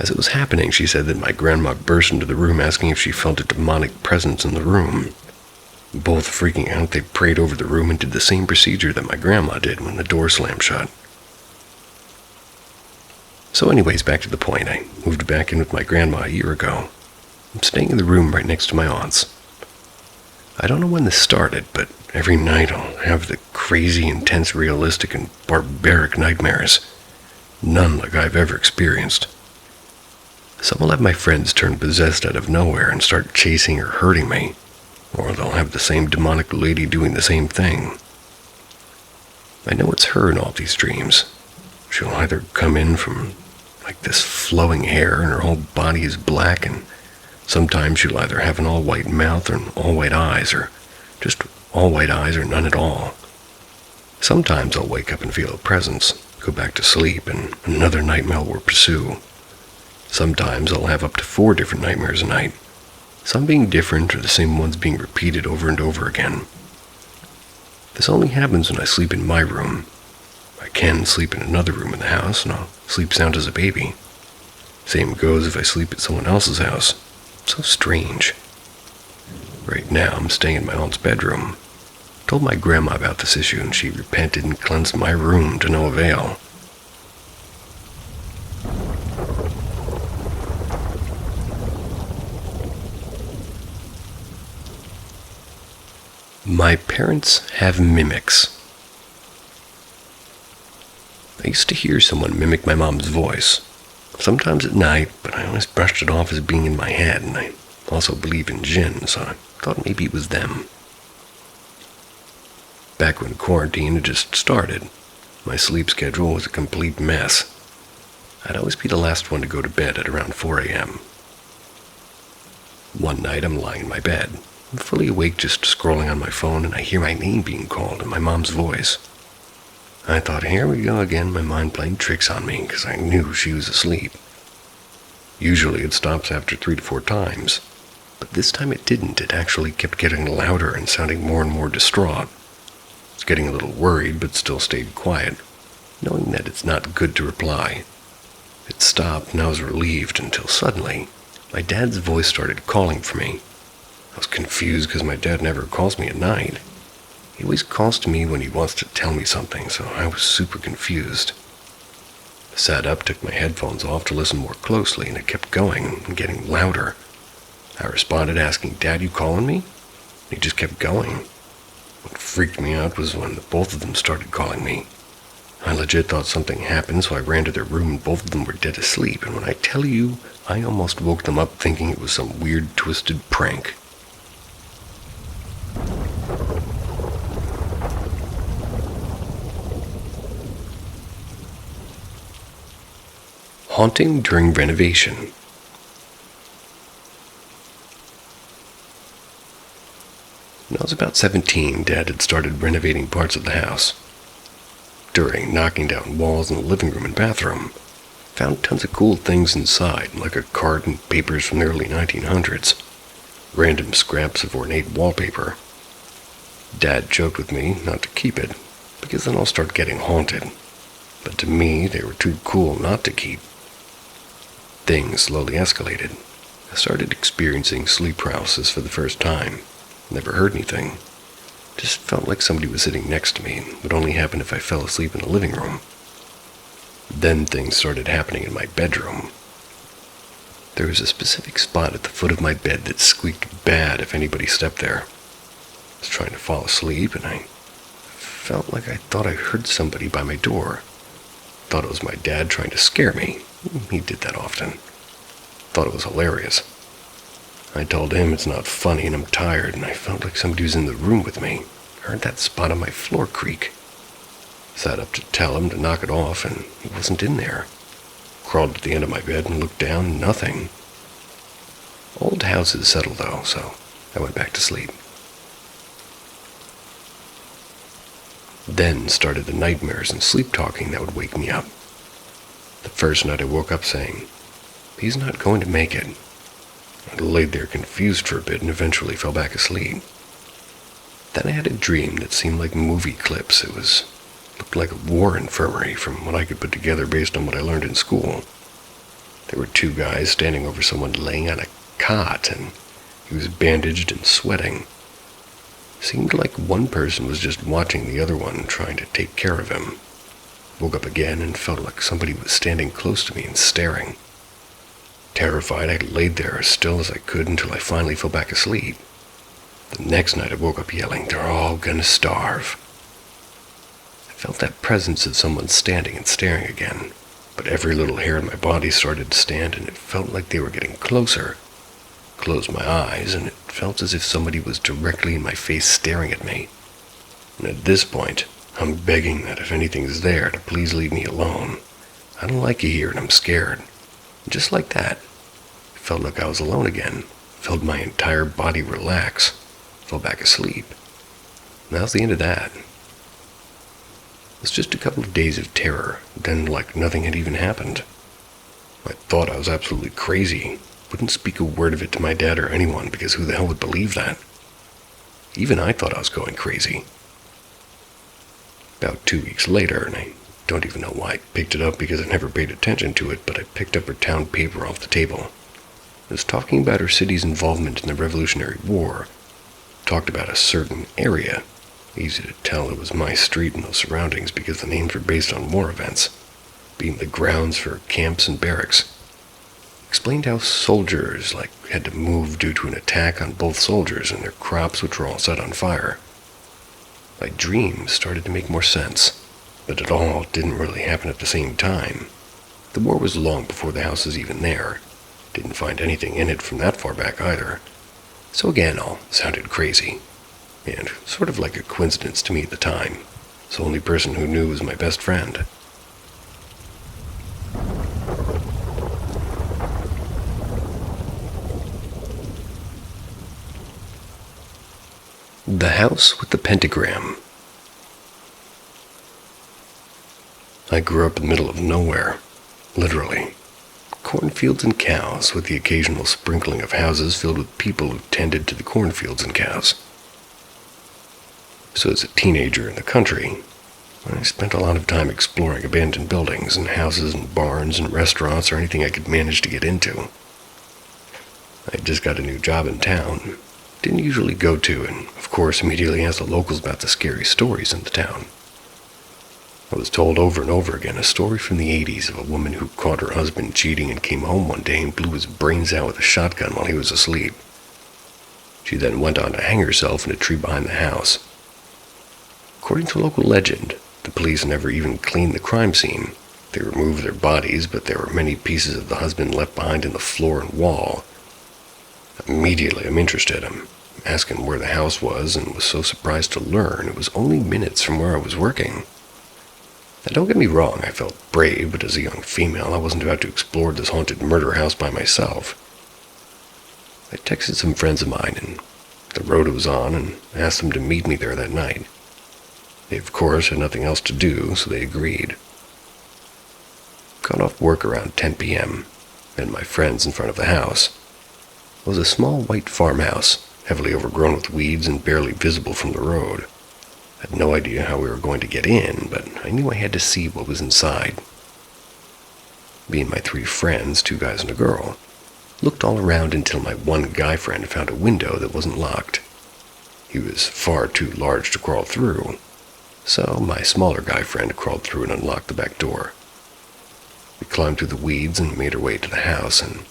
As it was happening, she said that my grandma burst into the room asking if she felt a demonic presence in the room. Both freaking out, they prayed over the room and did the same procedure that my grandma did when the door slammed shut. So anyways, back to the point. I moved back in with my grandma a year ago. I'm staying in the room right next to my aunt's. I don't know when this started, but every night I'll have the crazy, intense, realistic, and barbaric nightmares. None like I've ever experienced. Some will have my friends turn possessed out of nowhere and start chasing or hurting me, or they'll have the same demonic lady doing the same thing. I know it's her in all these dreams. She'll either come in from like this flowing hair and her whole body is black, and sometimes she'll either have an all-white mouth or all-white eyes, or just all white eyes or none at all. Sometimes I'll wake up and feel a presence, go back to sleep, and another nightmare will pursue. Sometimes I'll have up to 4 different nightmares a night, some being different or the same ones being repeated over and over again. This only happens when I sleep in my room. I can sleep in another room in the house, and I'll sleep sound as a baby. Same goes if I sleep at someone else's house. So strange. Right now, I'm staying in my aunt's bedroom. Told my grandma about this issue, and she repented and cleansed my room to no avail. My parents have mimics. I used to hear someone mimic my mom's voice, sometimes at night, but I always brushed it off as being in my head, and I also believe in jinn, so I thought maybe it was them. Back when quarantine had just started, my sleep schedule was a complete mess. I'd always be the last one to go to bed at around 4 a.m. One night I'm lying in my bed. I'm fully awake, just scrolling on my phone, and I hear my name being called in my mom's voice. I thought, here we go again, my mind playing tricks on me, because I knew she was asleep. Usually it stops after 3 to 4 times, but this time it didn't. It actually kept getting louder and sounding more and more distraught. I was getting a little worried, but still stayed quiet, knowing that it's not good to reply. It stopped, and I was relieved, until suddenly, my dad's voice started calling for me. I was confused because my dad never calls me at night. He always calls to me when he wants to tell me something, so I was super confused. I sat up, took my headphones off to listen more closely, and it kept going and getting louder. I responded asking, "Dad, you calling me?" And he just kept going. What freaked me out was when both of them started calling me. I legit thought something happened, so I ran to their room and both of them were dead asleep, and when I tell you, I almost woke them up thinking it was some weird, twisted prank. Haunting during renovation. When I was about 17, Dad had started renovating parts of the house. During knocking down walls in the living room and bathroom, found tons of cool things inside, like a card and papers from the early 1900s, random scraps of ornate wallpaper. Dad joked with me not to keep it, because then I'll start getting haunted. But to me, they were too cool not to keep. Things slowly escalated. I started experiencing sleep paralysis for the first time. Never heard anything. Just felt like somebody was sitting next to me, and would only happen if I fell asleep in the living room. Then things started happening in my bedroom. There was a specific spot at the foot of my bed that squeaked bad if anybody stepped there. I was trying to fall asleep, and I felt like I thought I heard somebody by my door. Thought it was my dad trying to scare me. He did that often. Thought it was hilarious. I told him it's not funny and I'm tired, and I felt like somebody was in the room with me. Heard that spot on my floor creak. Sat up to tell him to knock it off, and he wasn't in there. Crawled to the end of my bed and looked down, nothing. Old houses settle though, so I went back to sleep. Then started the nightmares and sleep talking that would wake me up. The first night I woke up saying, "He's not going to make it." I laid there confused for a bit and eventually fell back asleep. Then I had a dream that seemed like movie clips. Looked like a war infirmary from what I could put together based on what I learned in school. There were 2 guys standing over someone laying on a cot, and he was bandaged and sweating. Seemed like one person was just watching the other one, trying to take care of him. Woke up again and felt like somebody was standing close to me and staring. Terrified, I laid there as still as I could until I finally fell back asleep. The next night I woke up yelling, "They're all gonna starve." I felt that presence of someone standing and staring again. but every little hair in my body started to stand, and it felt like they were getting closer. Closed my eyes, and it felt as if somebody was directly in my face staring at me. And at this point, I'm begging that if anything's there to please leave me alone. I don't like you here and I'm scared. And just like that, it felt like I was alone again. Felt my entire body relax. Fell back asleep. And that was the end of that. It was just a couple of days of terror, then like nothing had even happened. I thought I was absolutely crazy. Wouldn't speak a word of it to my dad or anyone, because who the hell would believe that? Even I thought I was going crazy. About 2 weeks later, and I don't even know why I picked it up because I never paid attention to it, but I picked up her town paper off the table. It was talking about her city's involvement in the Revolutionary War. Talked about a certain area. Easy to tell it was my street and those surroundings because the names were based on war events, being the grounds for camps and barracks. Explained how soldiers had to move due to an attack on both soldiers and their crops, which were all set on fire. My dreams started to make more sense, but it all didn't really happen at the same time. The war was long before the house was even there. Didn't find anything in it from that far back either. So again, all sounded crazy, and sort of like a coincidence to me at the time. The only person who knew was my best friend. The House with the Pentagram. I grew up in the middle of nowhere, literally. Cornfields and cows, with the occasional sprinkling of houses filled with people who tended to the cornfields and cows. So as a teenager in the country, I spent a lot of time exploring abandoned buildings and houses and barns and restaurants or anything I could manage to get into. I just got a new job in town. Didn't usually go to, and of course immediately asked the locals about the scary stories in the town. I was told over and over again a story from the 80s of a woman who caught her husband cheating and came home one day and blew his brains out with a shotgun while he was asleep. She then went on to hang herself in a tree behind the house. According to local legend, the police never even cleaned the crime scene. They removed their bodies, but there were many pieces of the husband left behind in the floor and wall. Immediately I'm interested. I'm asking where the house was and was so surprised to learn it was only minutes from where I was working. Now don't get me wrong, I felt brave, but as a young female I wasn't about to explore this haunted murder house by myself. I texted some friends of mine and the road was on and asked them to meet me there that night. They of course had nothing else to do, so they agreed. Got off work around 10 p.m. Met my friends in front of the house. It was a small white farmhouse, heavily overgrown with weeds and barely visible from the road. I had no idea how we were going to get in, but I knew I had to see what was inside. Me and my 3 friends, 2 guys and a girl, looked all around until my one guy friend found a window that wasn't locked. He was far too large to crawl through, so my smaller guy friend crawled through and unlocked the back door. We climbed through the weeds and made our way to the house, and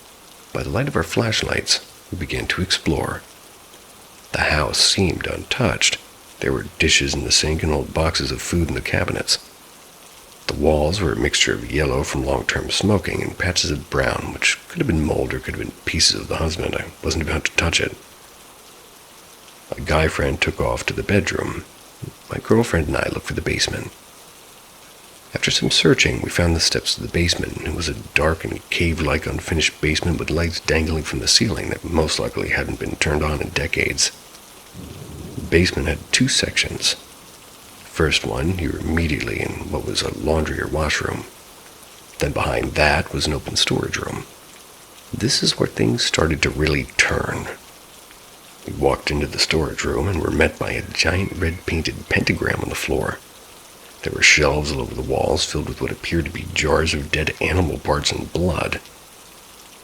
by the light of our flashlights, we began to explore. The house seemed untouched. There were dishes in the sink and old boxes of food in the cabinets. The walls were a mixture of yellow from long-term smoking and patches of brown, which could have been mold or could have been pieces of the husband. I wasn't about to touch it. My guy friend took off to the bedroom. My girlfriend and I looked for the basement. After some searching, we found the steps to the basement. It was a dark and cave-like unfinished basement with lights dangling from the ceiling that most likely hadn't been turned on in decades. The basement had 2 sections. The first one, you were immediately in what was a laundry or washroom. Then behind that was an open storage room. This is where things started to really turn. We walked into the storage room and were met by a giant red-painted pentagram on the floor. There were shelves all over the walls filled with what appeared to be jars of dead animal parts and blood.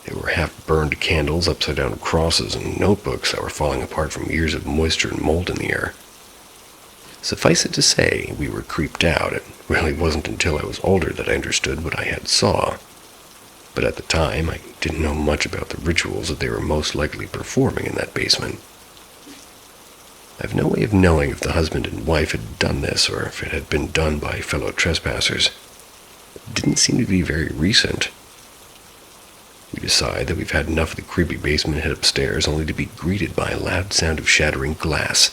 There were half-burned candles, upside-down crosses, and notebooks that were falling apart from years of moisture and mold in the air. Suffice it to say, we were creeped out. It really wasn't until I was older that I understood what I had saw. But at the time, I didn't know much about the rituals that they were most likely performing in that basement. I have no way of knowing if the husband and wife had done this or if it had been done by fellow trespassers. It didn't seem to be very recent. We decide that we've had enough of the creepy basement and head upstairs, only to be greeted by a loud sound of shattering glass.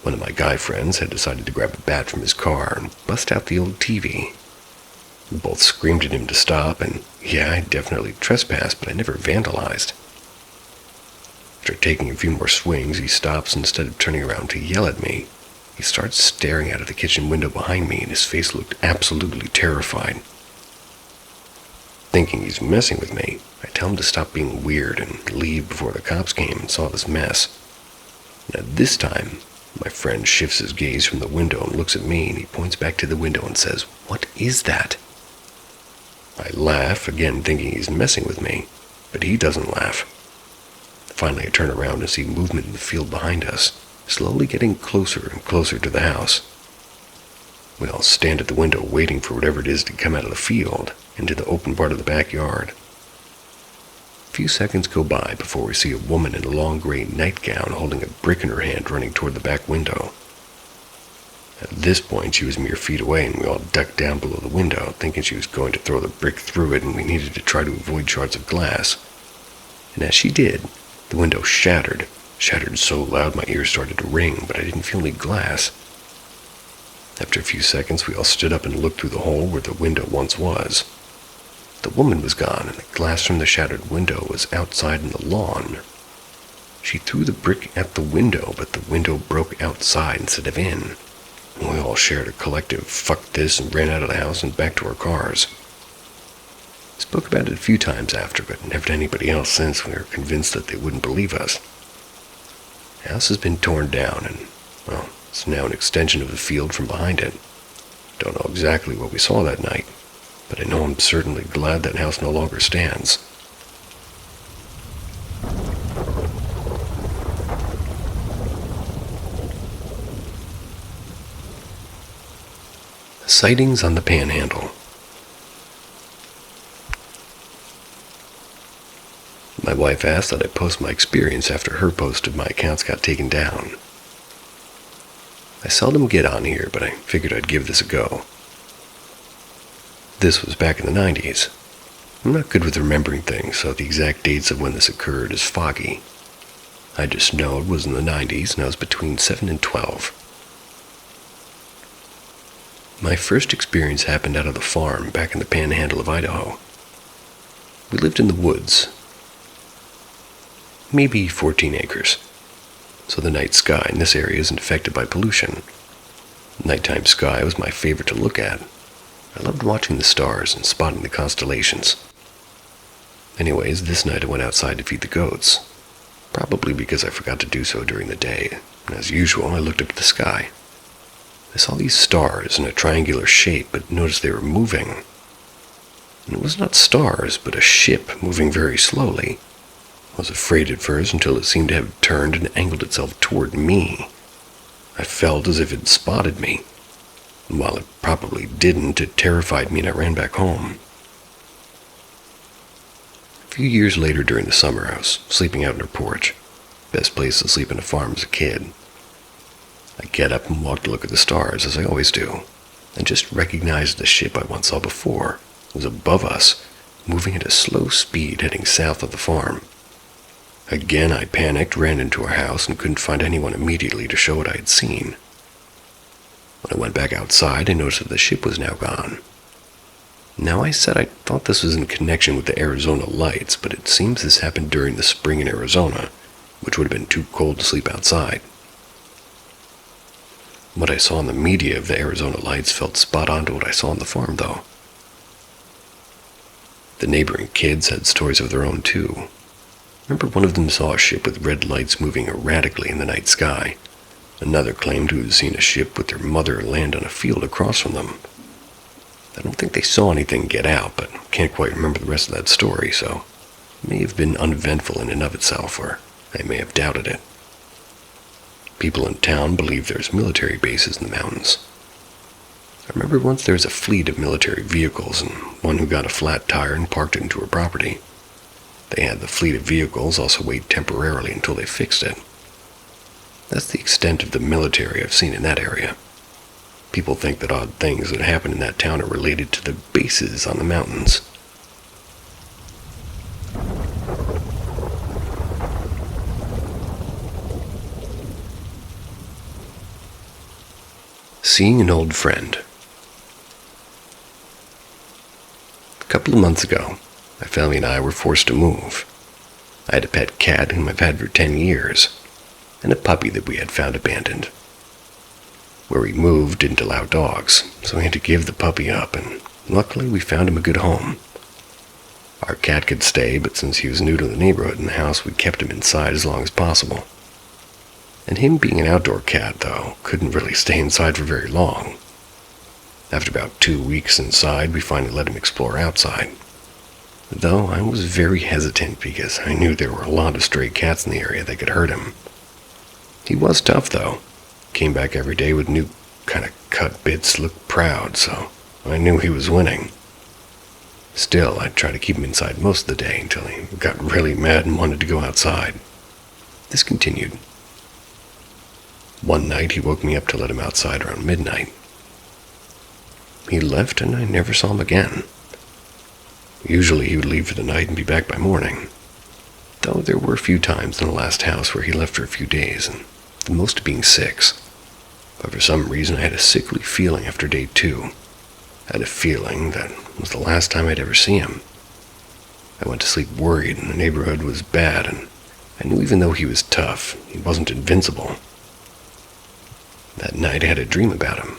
One of my guy friends had decided to grab a bat from his car and bust out the old TV. We both screamed at him to stop, and yeah, I definitely trespassed, but I never vandalized. After taking a few more swings, he stops, and instead of turning around to yell at me, he starts staring out of the kitchen window behind me, and his face looked absolutely terrified. Thinking he's messing with me, I tell him to stop being weird and leave before the cops came and saw this mess. Now this time, my friend shifts his gaze from the window and looks at me, and he points back to the window and says, "What is that?" I laugh, again thinking he's messing with me, but he doesn't laugh. Finally, I turn around and see movement in the field behind us, slowly getting closer and closer to the house. We all stand at the window waiting for whatever it is to come out of the field into the open part of the backyard. A few seconds go by before we see a woman in a long gray nightgown holding a brick in her hand running toward the back window. At this point, she was mere feet away, and we all ducked down below the window, thinking she was going to throw the brick through it, and we needed to try to avoid shards of glass. And as she did, the window shattered so loud my ears started to ring, but I didn't feel any glass. After a few seconds, we all stood up and looked through the hole where the window once was. The woman was gone, and the glass from the shattered window was outside in the lawn. She threw the brick at the window, but the window broke outside instead of in. And we all shared a collective "fuck this" and ran out of the house and back to our cars. Spoke about it a few times after, but never to anybody else since. We were convinced that they wouldn't believe us. The house has been torn down, and, well, it's now an extension of the field from behind it. Don't know exactly what we saw that night, but I know I'm certainly glad that house no longer stands. Sightings on the Panhandle. My wife asked that I post my experience after her post of my accounts got taken down. I seldom get on here, but I figured I'd give this a go. This was back in the 90s. I'm not good with remembering things, so the exact dates of when this occurred is foggy. I just know it was in the 90s, and I was between 7 and 12. My first experience happened out of the farm back in the Panhandle of Idaho. We lived in the woods, maybe 14 acres, so the night sky in this area isn't affected by pollution. Nighttime sky was my favorite to look at. I loved watching the stars and spotting the constellations. Anyways, this night I went outside to feed the goats, probably because I forgot to do so during the day, and as usual I looked up at the sky. I saw these stars in a triangular shape, but noticed they were moving. And it was not stars, but a ship moving very slowly. I was afraid at first until it seemed to have turned and angled itself toward me. I felt as if it spotted me. And while it probably didn't, it terrified me and I ran back home. A few years later during the summer, I was sleeping out on our porch. Best place to sleep in a farm as a kid. I get up and walk to look at the stars, as I always do, and just recognized the ship I once saw before. It was above us, moving at a slow speed heading south of the farm. Again, I panicked, ran into our house, and couldn't find anyone immediately to show what I had seen. When I went back outside, I noticed that the ship was now gone. Now, I said I thought this was in connection with the Arizona lights, but it seems this happened during the spring in Arizona, which would have been too cold to sleep outside. What I saw in the media of the Arizona lights felt spot on to what I saw on the farm, though. The neighboring kids had stories of their own, too. Remember, one of them saw a ship with red lights moving erratically in the night sky. Another claimed to have seen a ship with their mother land on a field across from them. I don't think they saw anything get out, but can't quite remember the rest of that story, so it may have been uneventful in and of itself, or I may have doubted it. People in town believe there's military bases in the mountains. I remember once there was a fleet of military vehicles, and one who got a flat tire and parked it into her property. They had the fleet of vehicles also wait temporarily until they fixed it. That's the extent of the military I've seen in that area. People think that odd things that happen in that town are related to the bases on the mountains. Seeing an old friend. A couple of months ago, my family and I were forced to move. I had a pet cat whom I've had for 10 years, and a puppy that we had found abandoned. Where we moved didn't allow dogs, so we had to give the puppy up, and luckily we found him a good home. Our cat could stay, but since he was new to the neighborhood and the house, we kept him inside as long as possible. And him being an outdoor cat, though, couldn't really stay inside for very long. After about 2 weeks inside, we finally let him explore outside. Though I was very hesitant because I knew there were a lot of stray cats in the area that could hurt him. He was tough, though. Came back every day with new kind of cut bits, looked proud, so I knew he was winning. Still, I'd try to keep him inside most of the day until he got really mad and wanted to go outside. This continued. One night, he woke me up to let him outside around midnight. He left, and I never saw him again. Usually, he would leave for the night and be back by morning. Though there were a few times in the last house where he left for a few days, and the most being 6. But for some reason, I had a sickly feeling after day 2. I had a feeling that it was the last time I'd ever see him. I went to sleep worried, and the neighborhood was bad, and I knew even though he was tough, he wasn't invincible. That night I had a dream about him,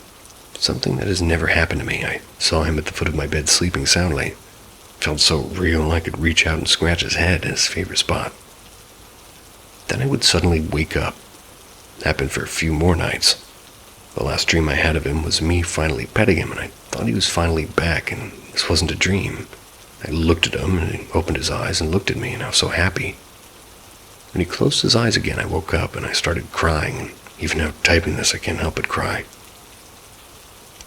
something that has never happened to me. I saw him at the foot of my bed sleeping soundly. It felt so real I could reach out and scratch his head, his favorite spot. Then I would suddenly wake up. It happened for a few more nights. The last dream I had of him was me finally petting him, and I thought he was finally back, and this wasn't a dream. I looked at him, and he opened his eyes and looked at me, and I was so happy. When he closed his eyes again, I woke up, and I started crying, and even now typing this, I can't help but cry.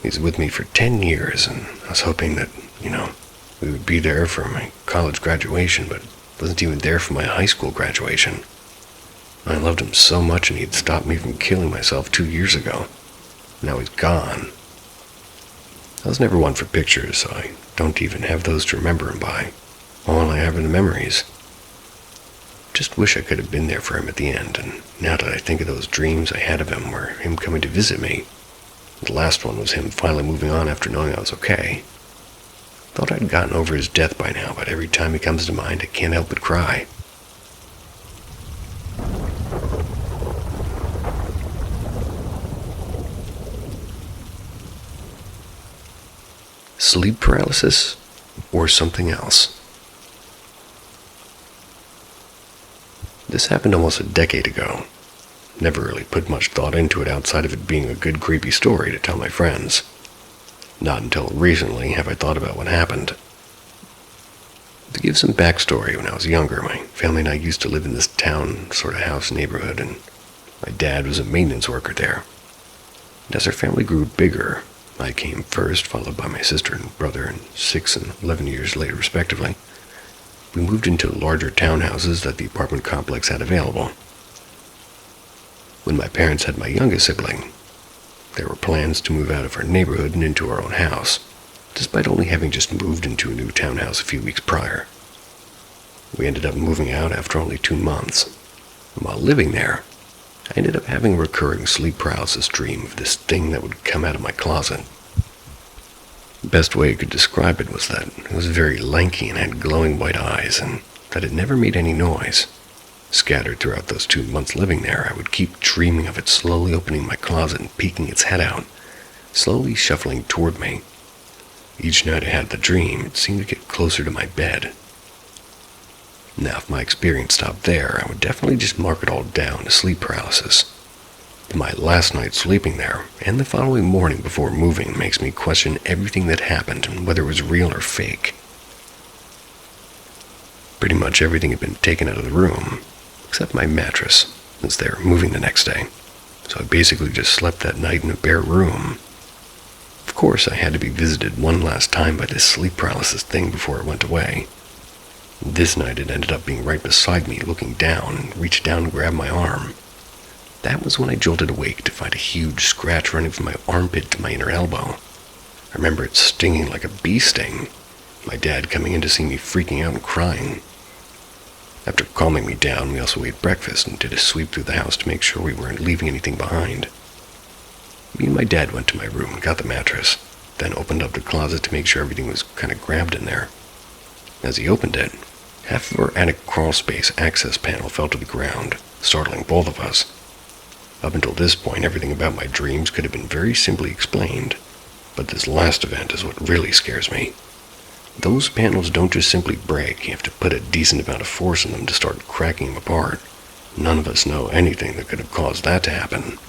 He's with me for 10 years, and I was hoping that, we would be there for my college graduation, but wasn't even there for my high school graduation. I loved him so much, and he'd stopped me from killing myself 2 years ago. Now he's gone. I was never one for pictures, so I don't even have those to remember him by. All I have are the memories. Just wish I could have been there for him at the end, and now that I think of those dreams I had of him were him coming to visit me. The last one was him finally moving on after knowing I was okay. Thought I'd gotten over his death by now, but every time he comes to mind, I can't help but cry. Sleep paralysis or something else? This happened almost a decade ago. Never really put much thought into it outside of it being a good creepy story to tell my friends. Not until recently have I thought about what happened. To give some backstory, when I was younger, my family and I used to live in this town sort of house neighborhood, and my dad was a maintenance worker there. And as our family grew bigger, I came first, followed by my sister and brother, and 6 and 11 years later respectively. We moved into larger townhouses that the apartment complex had available. When my parents had my youngest sibling, there were plans to move out of our neighborhood and into our own house, despite only having just moved into a new townhouse a few weeks prior. We ended up moving out after only 2 months. And while living there, I ended up having a recurring sleep paralysis dream of this thing that would come out of my closet. The best way I could describe it was that it was very lanky and had glowing white eyes, and that it never made any noise. Scattered throughout those 2 months living there, I would keep dreaming of it slowly opening my closet and peeking its head out, slowly shuffling toward me. Each night I had the dream, it seemed to get closer to my bed. Now, if my experience stopped there, I would definitely just mark it all down as sleep paralysis. But my last night sleeping there, and the following morning before moving, makes me question everything that happened and whether it was real or fake. Pretty much everything had been taken out of the room, except my mattress, since they were moving the next day. So I basically just slept that night in a bare room. Of course, I had to be visited one last time by this sleep paralysis thing before it went away. This night it ended up being right beside me, looking down, and reached down and grabbed my arm. That was when I jolted awake to find a huge scratch running from my armpit to my inner elbow. I remember it stinging like a bee sting. My dad coming in to see me freaking out and crying. After calming me down, we also ate breakfast and did a sweep through the house to make sure we weren't leaving anything behind. Me and my dad went to my room and got the mattress, then opened up the closet to make sure everything was kind of grabbed in there. As he opened it, half of our attic crawlspace access panel fell to the ground, startling both of us. Up until this point, everything about my dreams could have been very simply explained, but this last event is what really scares me. Those panels don't just simply break, you have to put a decent amount of force in them to start cracking them apart. None of us know anything that could have caused that to happen.